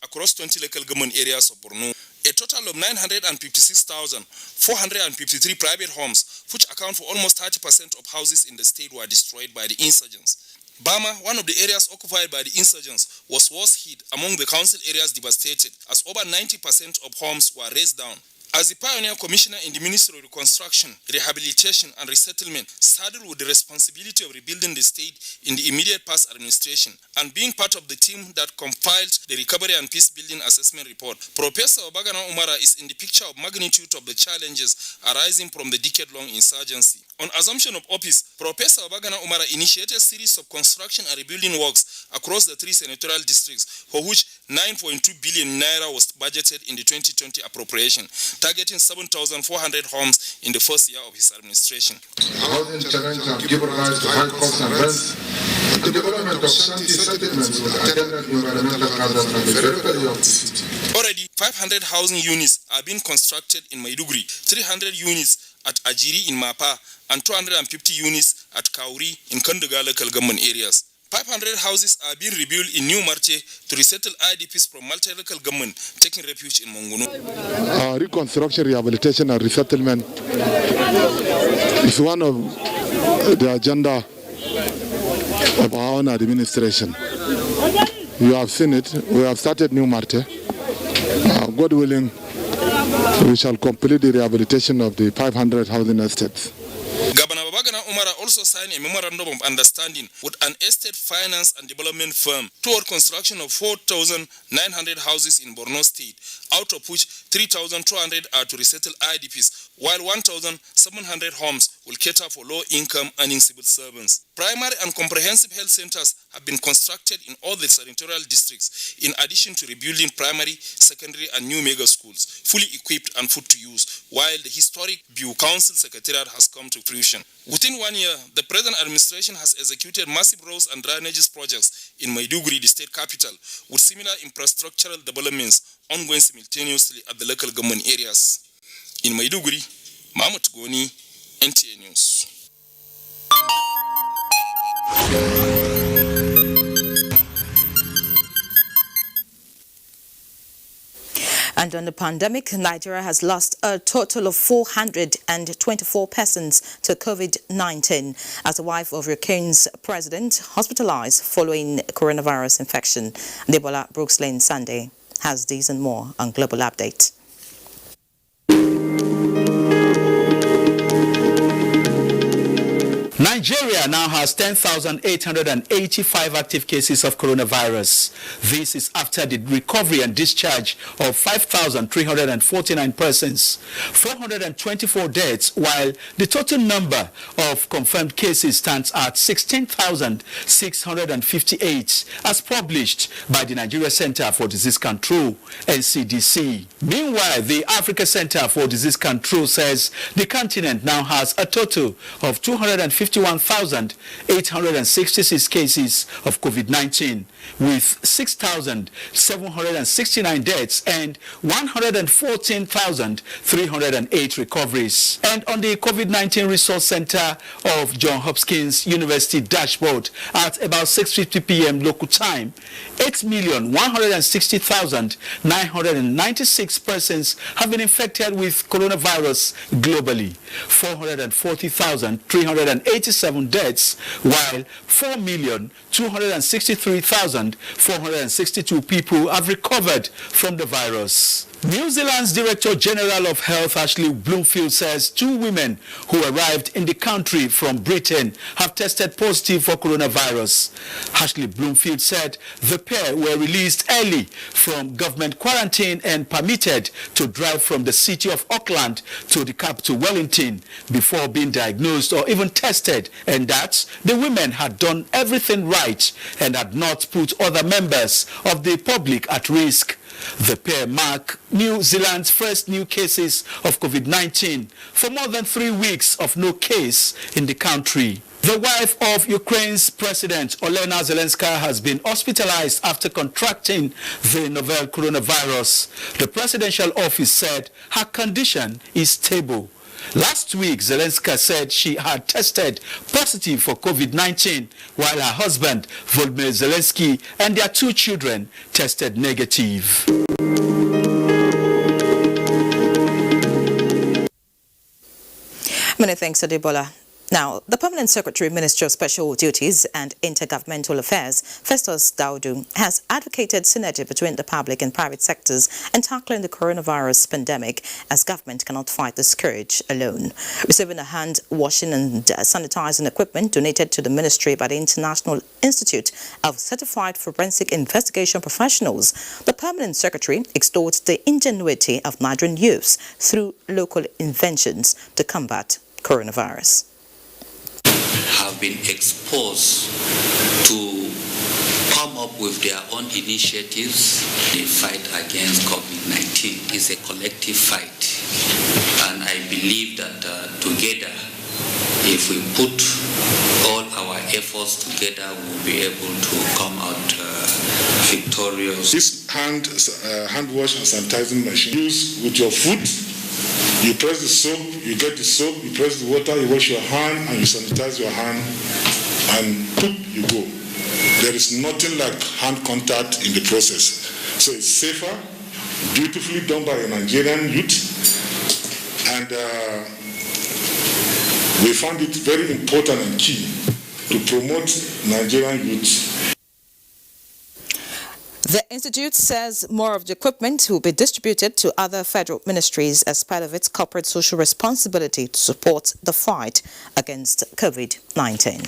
S6: across 20 local government areas of Borno. A total of 956,453 private homes, which account for almost 30% of houses in the state, were destroyed by the insurgents. Bama, one of the areas occupied by the insurgents, was worst hit among the council areas devastated, as over 90% of homes were razed down. As the pioneer commissioner in the Ministry of Reconstruction, Rehabilitation and Resettlement, saddled with the responsibility of rebuilding the state in the immediate past administration, and being part of the team that compiled the Recovery and Peace Building Assessment Report, Professor Obagana Umara is in the picture of magnitude of the challenges arising from the decade-long insurgency. On assumption of office, Professor Obagana Umara initiated a series of construction and rebuilding works across the 3 senatorial districts, for which 9.2 billion naira was budgeted in the 2020 appropriation, targeting 7,400 homes in the first year of his administration.
S9: Housing challenges have given rise to high costs and rents. The development of shanty settlements with attendant environmental hazards on the periphery of the city.
S6: Already, 500 housing units are being constructed in Maiduguri, 300 units at Ajiri in Mapa, and 250 units at Kauri in Kandaga local government areas. 500 houses are being rebuilt in New Marte to resettle IDPs from multi-local government taking refuge in Monguno.
S9: Reconstruction, rehabilitation and resettlement is one of the agenda of our own administration. You have seen it. We have started New Marte. God willing, we shall complete the rehabilitation of the 500 housing estates.
S6: Governor Babagana Umara also signed a memorandum of understanding with an estate finance and development firm toward construction of 4,900 houses in Borno State, out of which 3,200 are to resettle IDPs, while 1,700 homes will cater for low-income earning civil servants. Primary and comprehensive health centers have been constructed in all the senatorial districts, in addition to rebuilding primary, secondary, and new mega schools, fully equipped and put to use, while the historic Biu Council Secretariat has come to fruition. Within 1 year, the present administration has executed massive roads and drainages projects in Maiduguri, the state capital, with similar infrastructural developments ongoing simultaneously at the local government areas. In Maiduguri, Mahmoud Goni, NTA News.
S8: And on the pandemic, Nigeria has lost a total of 424 persons to COVID-19 as the wife of Ukraine's president hospitalized following coronavirus infection. Debola Brookslane Sunday has these and more on Global Update.
S11: Nigeria now has 10,885 active cases of coronavirus. This is after the recovery and discharge of 5,349 persons, 424 deaths, while the total number of confirmed cases stands at 16,658, as published by the Nigeria Center for Disease Control, NCDC. Meanwhile, the Africa Center for Disease Control says the continent now has a total of 251,866 cases of COVID-19, with 6,769 deaths and 114,308 recoveries. And on the COVID-19 Resource Center of Johns Hopkins University dashboard at about 6:50 p.m. local time, 8,160,996 persons have been infected with coronavirus globally, 440,387 deaths, while 4,263,462 people have recovered from the virus. New Zealand's Director General of Health, Ashley Bloomfield, says 2 women who arrived in the country from Britain have tested positive for coronavirus. Ashley Bloomfield said the pair were released early from government quarantine and permitted to drive from the city of Auckland to the capital Wellington before being diagnosed or even tested, and that the women had done everything right and had not put other members of the public at risk. The pair mark New Zealand's first new cases of COVID-19 for more than 3 weeks of no case in the country. The wife of Ukraine's President Olena Zelenska has been hospitalized after contracting the novel coronavirus. The presidential office said her condition is stable. Last week, Zelenska said she had tested positive for COVID-19, while her husband, Volodymyr Zelensky, and their 2 children tested negative.
S8: Many thanks, Adebola. Now, the Permanent Secretary, Ministry of Special Duties and Intergovernmental Affairs, Festus Daudu, has advocated synergy between the public and private sectors in tackling the coronavirus pandemic, as government cannot fight the scourge alone. Receiving a hand washing and sanitizing equipment donated to the ministry by the International Institute of Certified Forensic Investigation Professionals, the Permanent Secretary extols the ingenuity of Nigerian youths through local inventions to combat coronavirus.
S12: Have been exposed to come up with their own initiatives in fight against COVID-19. It's a collective fight, and I believe that together, if we put all our efforts together, we'll be able to come out victorious.
S9: This hand wash and sanitizing machine, use with your foot. You press the soap, you get the soap, you press the water, you wash your hand, and you sanitize your hand, and poop, you go. There is nothing like hand contact in the process. So it's safer, beautifully done by a Nigerian youth, and we found it very important and key to promote Nigerian youth.
S8: The Institute says more of the equipment will be distributed to other federal ministries as part of its corporate social responsibility to support the fight against COVID-19.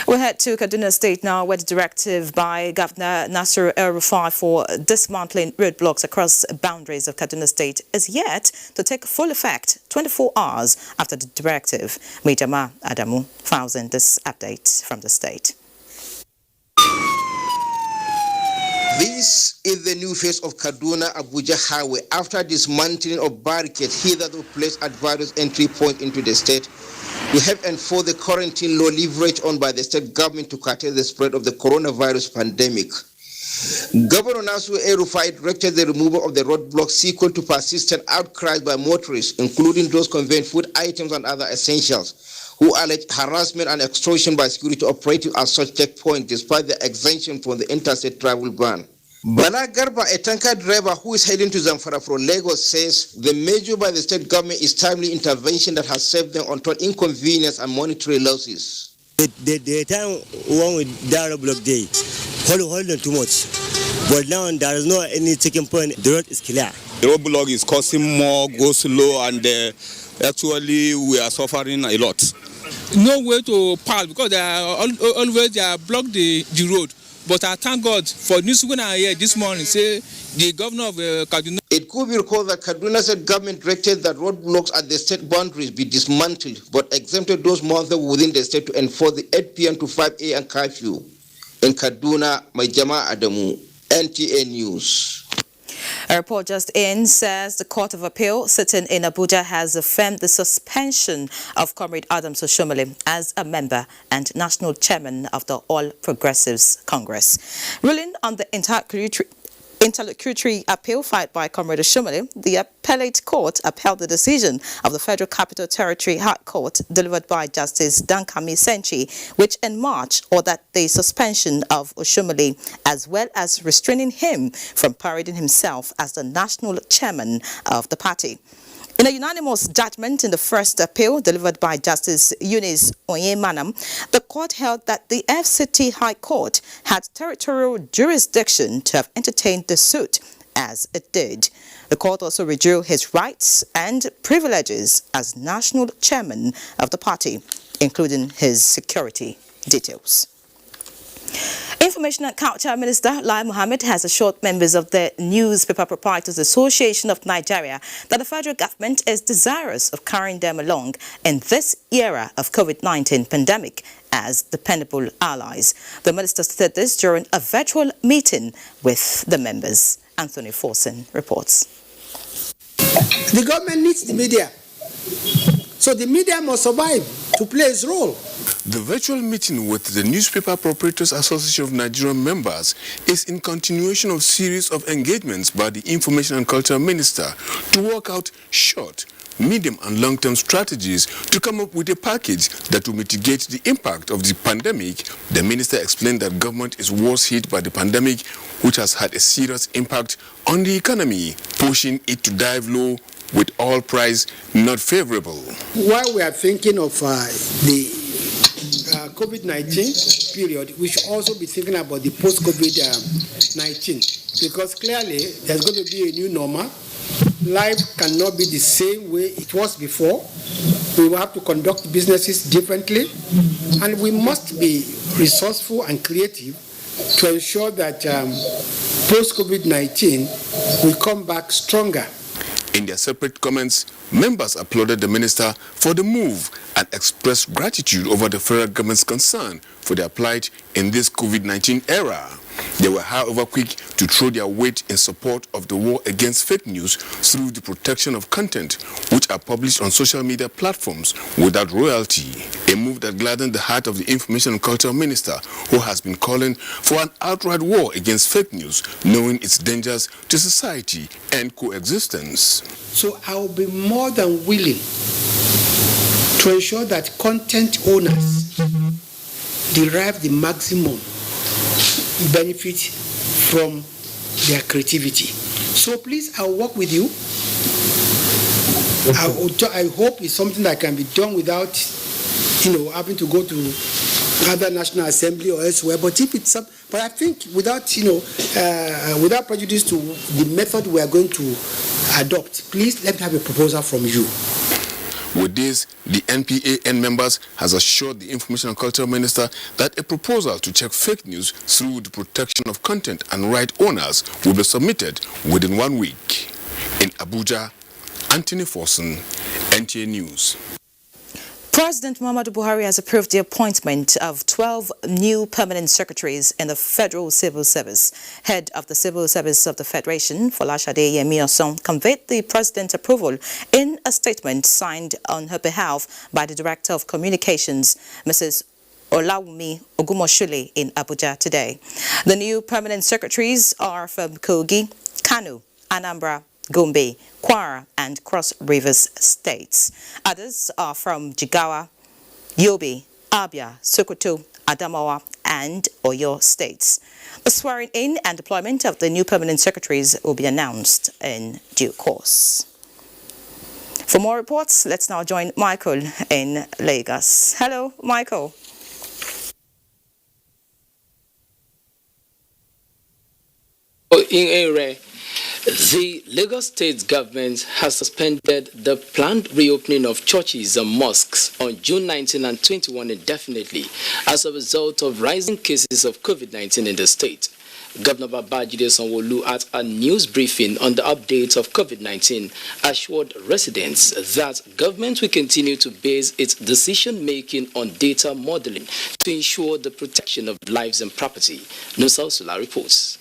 S8: We head to Kaduna State now, where the directive by Governor Nasir El-Rufai for dismantling roadblocks across boundaries of Kaduna State is yet to take full effect 24 hours after the directive. Mijama Adamu files in this update from the state.
S13: This is the new face of Kaduna-Abuja Highway after dismantling of barricades hitherto placed at various entry points into the state. We have enforced the quarantine law leveraged on by the state government to curtail the spread of the coronavirus pandemic. Governor Nasir El-Rufai directed the removal of the roadblocks sequel to persistent outcries by motorists, including those conveying food items and other essentials, who allege harassment and extortion by security operatives at such checkpoints despite the exemption from the interstate travel ban. Bala Garba, a tanker driver who is heading to Zamfara from Lagos, says the measure by the state government is timely intervention that has saved them untold inconvenience and monetary losses.
S14: The time one with that roadblock day, hold on too much. But now there is no any checking point, the road is clear.
S15: The roadblock is costing more, go slow, and actually we are suffering a lot.
S16: No way to pass because they are always blocked the road. But I thank God for news when I hear this morning say the governor of Kaduna.
S13: It could be recalled that Kaduna state government directed that roadblocks at the state boundaries be dismantled, but exempted those mounted within the state to enforce the 8 p.m. to 5 a.m. curfew. In Kaduna, Mijama Adamu, NTA News.
S8: A report just in says the Court of Appeal sitting in Abuja has affirmed the suspension of Comrade Adams Oshomole as a member and national chairman of the All Progressives Congress. Ruling on the interlocutory appeal filed by Comrade Oshomole, the appellate court upheld the decision of the Federal Capital Territory High Court delivered by Justice Dankami Senchi, which in March ordered the suspension of Oshomole as well as restraining him from parading himself as the national chairman of the party. In a unanimous judgment in the first appeal delivered by Justice Eunice Onyemanam, the court held that the FCT High Court had territorial jurisdiction to have entertained the suit as it did. The court also withdrew his rights and privileges as national chairman of the party, including his security details. Information and Culture Minister Lai Mohammed has assured members of the Newspaper Proprietors Association of Nigeria that the federal government is desirous of carrying them along in this era of COVID-19 pandemic as dependable allies. The minister said this during a virtual meeting with the members. Anthony Forsen reports.
S28: The government needs the media. So the media must survive to play its role.
S17: The virtual meeting with the Newspaper Proprietors Association of Nigerian members is in continuation of series of engagements by the Information and Culture Minister to work out short, medium and long-term strategies to come up with a package that will mitigate the impact of the pandemic. The minister explained that government is worse hit by the pandemic, which has had a serious impact on the economy, pushing it to dive low with oil price not favorable.
S28: While we are thinking of the COVID-19 period, we should also be thinking about the post-COVID-19, because clearly there's going to be a new normal. Life cannot be the same way it was before. We will have to conduct businesses differently, and we must be resourceful and creative to ensure that post-COVID-19 will come back stronger.
S17: In their separate comments, members applauded the minister for the move and expressed gratitude over the federal government's concern for their plight in this COVID-19 era. They were, however, quick to throw their weight in support of the war against fake news through the protection of content which are published on social media platforms without royalty, a move that gladdened the heart of the Information and Culture Minister, who has been calling for an outright war against fake news, knowing its dangers to society and coexistence.
S28: So I will be more than willing to ensure that content owners derive the maximum benefit from their creativity. So please, I'll work with you. I hope it's something that can be done without, having to go to other National Assembly or elsewhere. But if it's but I think without prejudice to the method we are going to adopt, please let me have a proposal from you.
S17: With this, the NPAN members has assured the Information and Culture Minister that a proposal to check fake news through the protection of content and right owners will be submitted within 1 week. In Abuja, Anthony Forson, NTA News.
S8: President Muhammadu Buhari has approved the appointment of 12 new permanent secretaries in the Federal Civil Service. Head of the Civil Service of the Federation, Folashade Yemi-Osun, conveyed the president's approval in a statement signed on her behalf by the Director of Communications, Mrs. Olawumi Ogumoshule, in Abuja today. The new permanent secretaries are from Kogi, Kano, Anambra, Gombe, Kwara, and Cross Rivers states. Others are from Jigawa, Yobe, Abia, Sokoto, Adamawa, and Oyo states. The swearing in and deployment of the new permanent secretaries will be announced in due course. For more reports, let's now join Michael in Lagos. Hello, Michael.
S1: The Lagos State government has suspended the planned reopening of churches and mosques on June 19 and 21 indefinitely as a result of rising cases of COVID-19 in the state. Governor Babajide Sanwo-Olu at a news briefing on the update of COVID-19 assured residents that government will continue to base its decision-making on data modeling to ensure the protection of lives and property. Nusa Usula reports.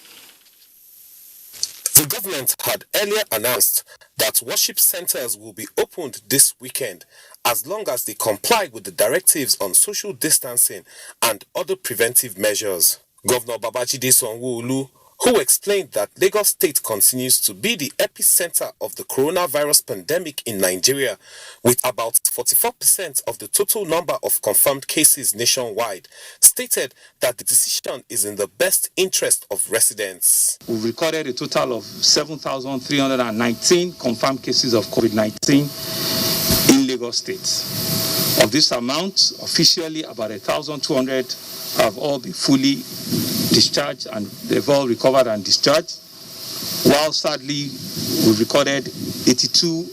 S10: The government had earlier announced that worship centers will be opened this weekend as long as they comply with the directives on social distancing and other preventive measures. Governor Babajide Sanwo-Olu, who explained that Lagos State continues to be the epicenter of the coronavirus pandemic in Nigeria, with about 44% of the total number of confirmed cases nationwide, stated that the decision is in the best interest of residents.
S18: We've recorded a total of 7,319 confirmed cases of COVID-19 in Lagos State. Of this amount, officially about 1,200 have all been fully discharged and they've all recovered and discharged, while sadly we've recorded 82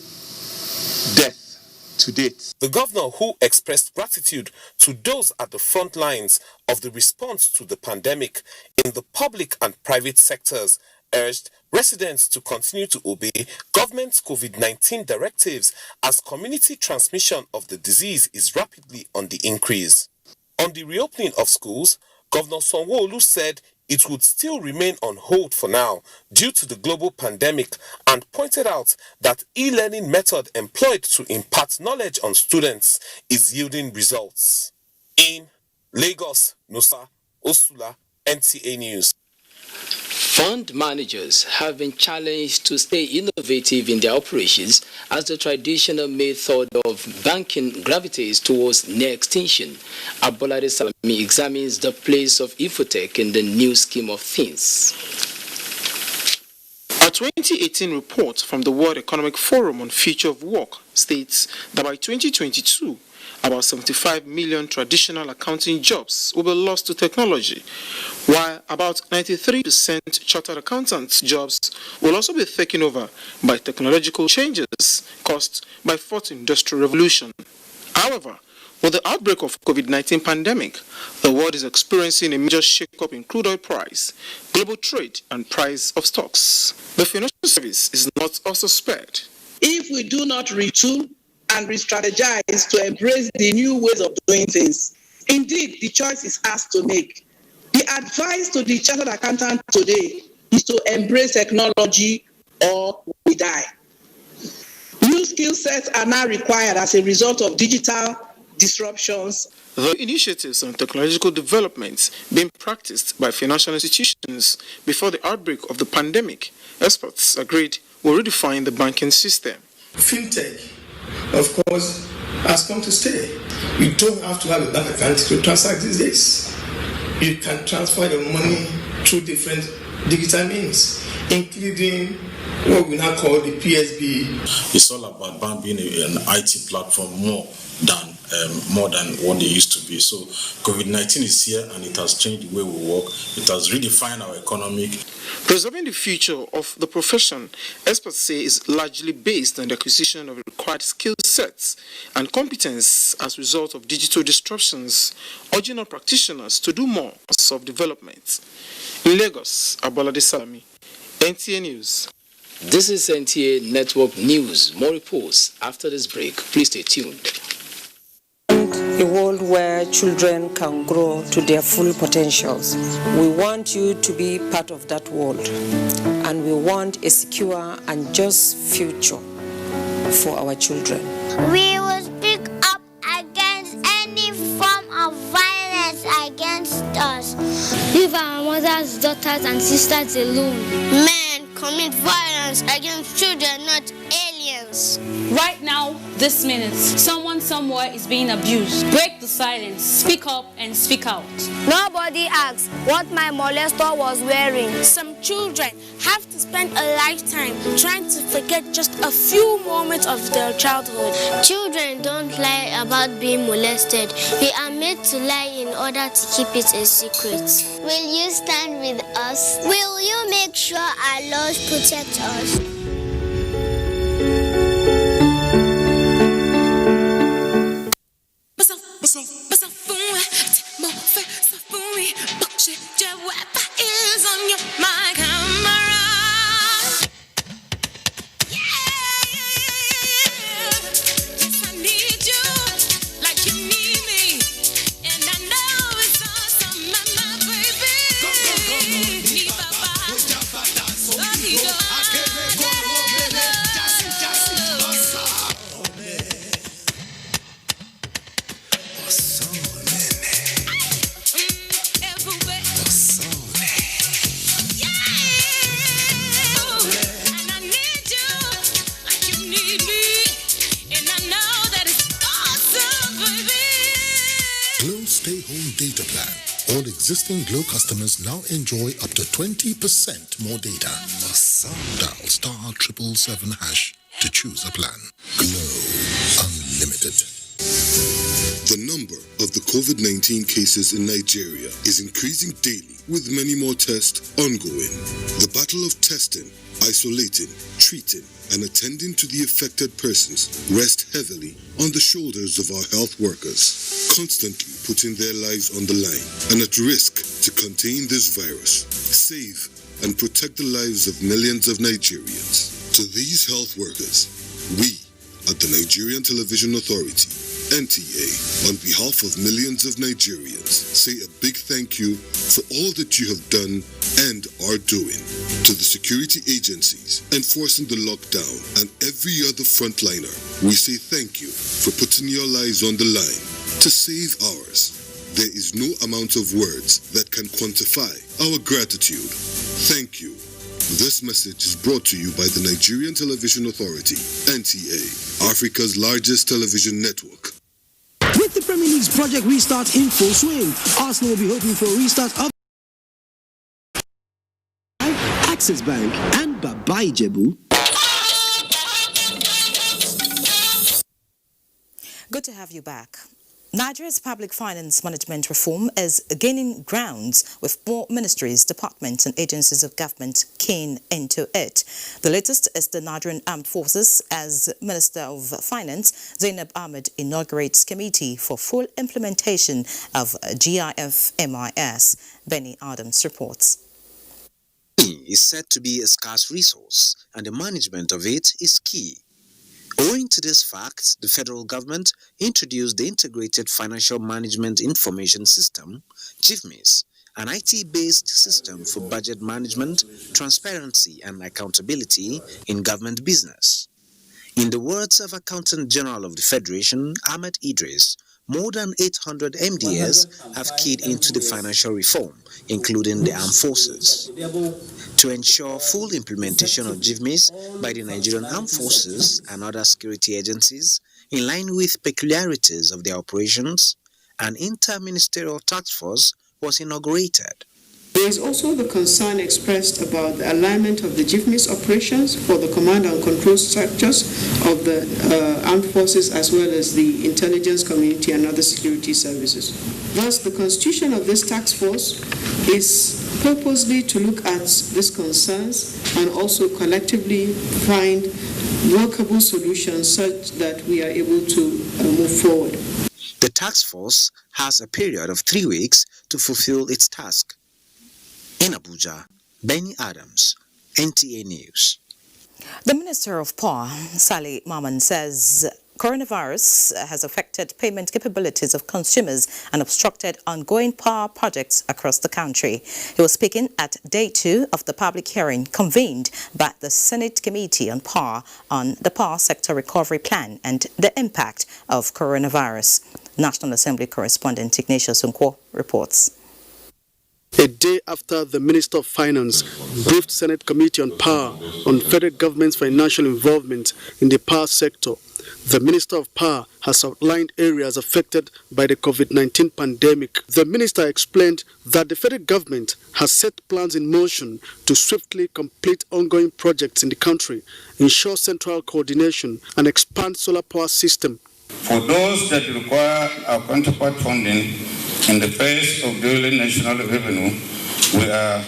S18: deaths to date.
S10: The governor, who expressed gratitude to those at the front lines of the response to the pandemic in the public and private sectors, urged residents to continue to obey government's COVID-19 directives as community transmission of the disease is rapidly on the increase. On the reopening of schools, Governor Sanwo-Olu said it would still remain on hold for now due to the global pandemic and pointed out that e-learning method employed to impart knowledge on students is yielding results. In Lagos, Nusa Usula, NTA News.
S1: Fund managers have been challenged to stay innovative in their operations as the traditional method of banking gravitates towards near extinction. Abolade Salami examines the place of Infotech in the new scheme of things.
S19: A
S2: A 2018 report from the World Economic Forum on Future of Work states that by 2022, about 75 million traditional accounting jobs will be lost to technology, while about 93% chartered accountants' jobs will also be taken over by technological changes caused by fourth industrial revolution. However, with the outbreak of COVID-19 pandemic, the world is experiencing a major shake-up in crude oil price, global trade, and price of stocks. The financial service is not also spared.
S3: If we do not retool and re-strategize to embrace the new ways of doing things, indeed, the choice is ours to make. The advice to the chartered accountant today is to embrace technology or we die. New skill sets are now required as a result of digital disruptions.
S2: The initiatives on technological developments being practiced by financial institutions before the outbreak of the pandemic, experts agreed will redefine the banking system.
S7: Fintech, of course, has come to stay. You don't have to have a bank account to transact these days. You can transfer your money through different digital means, including what we now call the PSB.
S19: It's all about bank being an IT platform more than what they used to be. So COVID-19 is here and it has changed the way we work. It has redefined our economic.
S2: Preserving the future of the profession, experts say, is largely based on the acquisition of required skill sets and competence as a result of digital disruptions, urging on practitioners to do more on self-development. In Lagos, Abolade Salami, NTA News.
S1: This is NTA Network News. More reports after this break. Please stay tuned.
S20: A world where children can grow to their full potentials. We want you to be part of that world, and we want a secure and just future for our children.
S21: We will speak up against any form of violence against us.
S22: Leave our mothers, daughters, and sisters alone.
S21: Men commit violence against children, not aliens.
S22: Right now, this minute, someone somewhere is being abused. Break the silence, speak up and speak out.
S21: Nobody asks what my molester was wearing.
S22: Some children have to spend a lifetime trying to forget just a few moments of their childhood.
S21: Children don't lie about being molested. We are made to lie in order to keep it a secret. Will you stand with us? Will you make sure our laws protect us?
S23: Existing Glow customers now enjoy up to 20% more data. Dial *777# to choose a plan. Glow Unlimited.
S4: The number of the COVID-19 cases in Nigeria is increasing daily, with many more tests ongoing. The battle of testing, isolating, treating, and attending to the affected persons rest heavily on the shoulders of our health workers, constantly putting their lives on the line and at risk to contain this virus, save and protect the lives of millions of Nigerians. To these health workers, we at the Nigerian Television Authority, NTA, on behalf of millions of Nigerians, say a big thank you for all that you have done and are doing. To the security agencies enforcing the lockdown and every other frontliner, we say thank you for putting your lives on the line to save ours. There is no amount of words that can quantify our gratitude. Thank you. This message is brought to you by the Nigerian Television Authority, NTA, Africa's largest television network.
S29: With the Premier League's Project Restart in full swing, Arsenal will be hoping for a restart of Access Bank, and Baba Ijebu.
S8: Good to have you back. Nigeria's public finance management reform is gaining grounds with more ministries, departments and agencies of government keen into it. The latest is the Nigerian Armed Forces, as Minister of Finance Zainab Ahmed inaugurates committee for full implementation of GIF-MIS. Benny Adams reports.
S5: Is said to be a scarce resource, and the management of it is key. Owing to this fact, the federal government introduced the Integrated Financial Management Information System, GIFMIS, an IT-based system for budget management, transparency and accountability in government business. In the words of Accountant General of the Federation, Ahmed Idris, more than 800 MDS have keyed into the financial reform, including the armed forces. To ensure full implementation of GIFMIS by the Nigerian Armed Forces and other security agencies, in line with peculiarities of their operations, an inter-ministerial task force was inaugurated.
S6: There is also the concern expressed about the alignment of the GIFMIS operations for the command and control structures of the armed forces as well as the intelligence community and other security services. Thus, the constitution of this task force is purposely to look at these concerns and also collectively find workable solutions such that we are able to move forward.
S5: The task force has a period of 3 weeks to fulfill its task. In Abuja, Benny Adams, NTA News.
S8: The Minister of Power, Sally Maman, says coronavirus has affected payment capabilities of consumers and obstructed ongoing power projects across the country. He was speaking at day 2 of the public hearing convened by the Senate Committee on Power on the Power Sector Recovery Plan and the impact of coronavirus. National Assembly correspondent Ignatius Nkwo reports.
S9: A day after the Minister of Finance briefed Senate Committee on Power on federal government's financial involvement in the power sector, the Minister of Power has outlined areas affected by the COVID-19 pandemic. The minister explained that the federal government has set plans in motion to swiftly complete ongoing projects in the country, ensure central coordination, and expand solar power system.
S11: For those that require our counterpart funding, in the face of daily national revenue, we are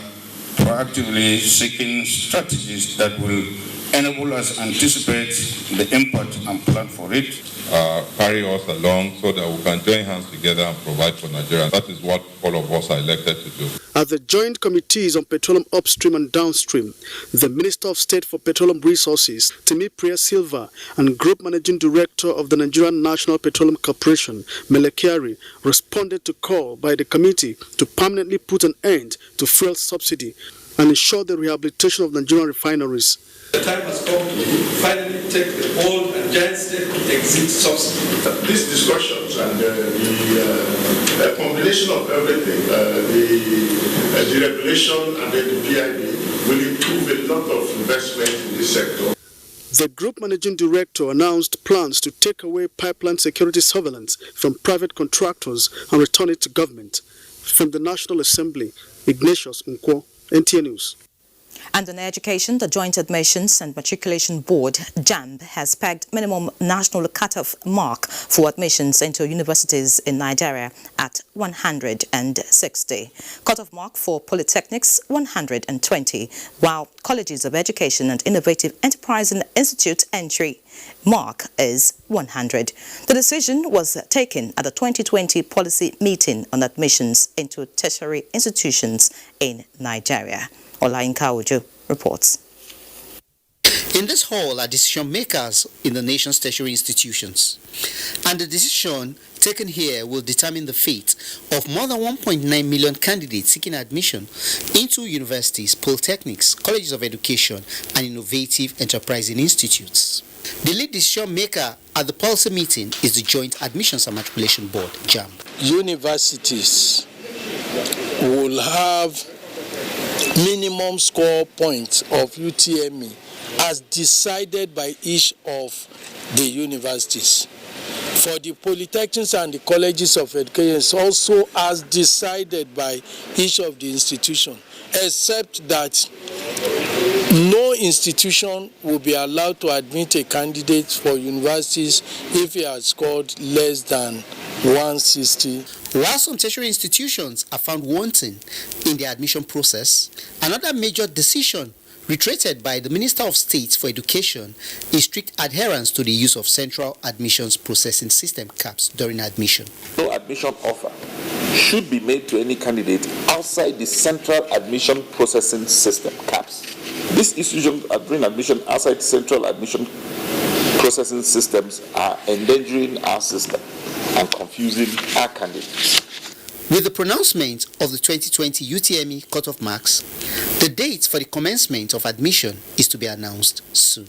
S11: proactively seeking strategies that will enable us to anticipate the impact and plan for it.
S12: Carry us along so that we can join hands together and provide for Nigeria. That is what all of us are elected to do.
S9: At the Joint Committees on Petroleum Upstream and Downstream, the Minister of State for Petroleum Resources, Timi Priya Silva, and Group Managing Director of the Nigerian National Petroleum Corporation, Mele Kyari, responded to call by the committee to permanently put an end to fuel subsidy and ensure the rehabilitation of Nigerian refineries.
S24: The time has come to finally take the old and giant step to exit subsidy.
S25: These discussions and the combination of everything, the deregulation and then the PIB will improve a lot of investment in this sector.
S9: The Group Managing Director announced plans to take away pipeline security surveillance from private contractors and return it to government. From the National Assembly, Ignatius Nkwo, NTA News.
S8: And on education, the Joint Admissions and Matriculation Board, JAMB, has pegged minimum national cutoff mark for admissions into universities in Nigeria at 160. Cutoff mark for polytechnics, 120, while colleges of education and innovative enterprise and institute entry mark is 100. The decision was taken at the 2020 policy meeting on admissions into tertiary institutions in Nigeria. Olainka Ojo reports.
S26: In this hall are decision makers in the nation's tertiary institutions, and the decision taken here will determine the fate of more than 1.9 million candidates seeking admission into universities, polytechnics, colleges of education, and innovative enterprising institutes. The lead decision maker at the policy meeting is the Joint Admissions and Matriculation Board, JAMB.
S27: Universities will have minimum score points of UTME as decided by each of the universities. For the polytechnics and the colleges of education, also as decided by each of the institutions, except that No institution will be allowed to admit a candidate for universities if he has scored less than 160.
S26: While some tertiary institutions are found wanting in the admission process, another major decision reiterated by the Minister of State for Education is strict adherence to the use of Central Admissions Processing System CAPS during admission.
S3: No admission offer should be made to any candidate outside the Central Admission Processing System CAPS. These institutions during admission outside Central Admission Processing Systems are endangering our system and confusing our candidates.
S26: With the pronouncement of the 2020 UTME cutoff marks, the date for the commencement of admission is to be announced soon.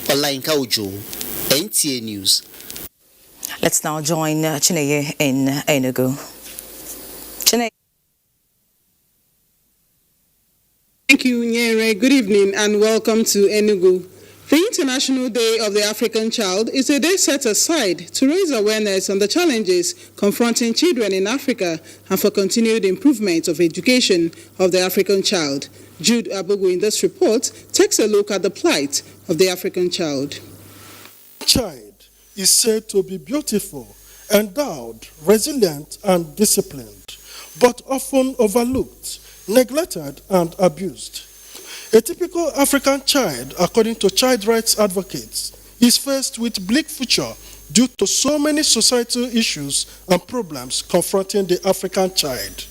S26: Olainka Ojo, NTA News.
S8: Let's now join Chineye in Enugu. Chineye.
S29: Thank you, Nyere. Good evening and welcome to Enugu. The International Day of the African Child is a day set aside to raise awareness on the challenges confronting children in Africa and for continued improvement of education of the African child. Jude Abugu in this report takes a look at the plight of the African child.
S10: Child is said to be beautiful, endowed, resilient, and disciplined, but often overlooked, neglected, and abused. A typical African child, according to child rights advocates, is faced with bleak future due to so many societal issues and problems confronting the African child.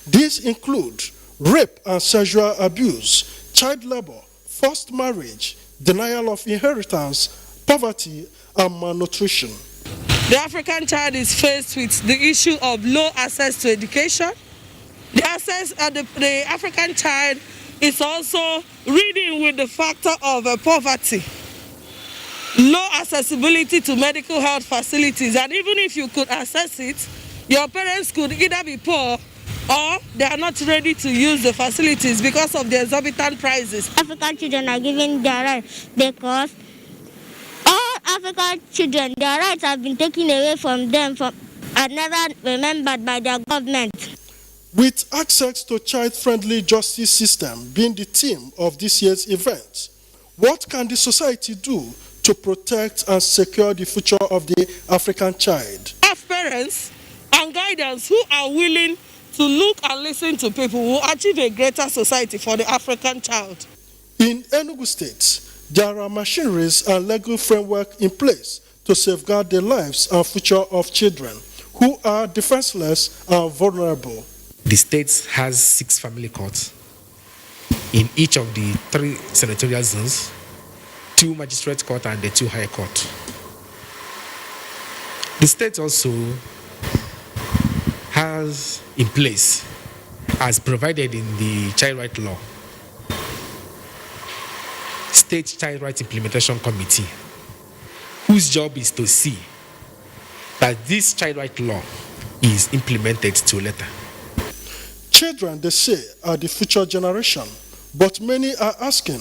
S10: These include rape and sexual abuse, child labor, forced marriage, denial of inheritance, poverty, and malnutrition.
S13: The African child is faced with the issue of low access to education. The African child is also reading with the factor of poverty, low accessibility to medical health facilities, and even if you could access it, your parents could either be poor or they are not ready to use the facilities because of the exorbitant prices.
S21: African children are given their rights because all African children, their rights have been taken away from them and never remembered by their government.
S10: With access to child-friendly justice system being the theme of this year's event, what can the society do to protect and secure the future of the African child?
S13: As parents and guidance who are willing to look and listen to people will achieve a greater society for the African child.
S10: In Enugu State, there are machineries and legal framework in place to safeguard the lives and future of children who are defenseless and vulnerable.
S14: The state has 6 family courts in each of the 3 senatorial zones, 2 magistrate court and the 2 higher court. The state also has in place, as provided in the Child Rights Law, State Child Rights Implementation Committee, whose job is to see that this Child Rights Law is implemented to a letter.
S10: Children, they say, are the future generation, but many are asking,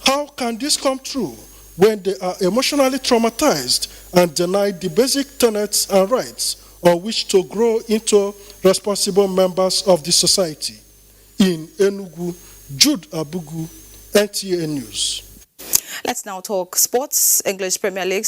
S10: how can this come true when they are emotionally traumatized and denied the basic tenets and rights on which to grow into responsible members of the society? In Enugu, Jude Abugu, NTA News.
S8: Let's now talk sports. English Premier League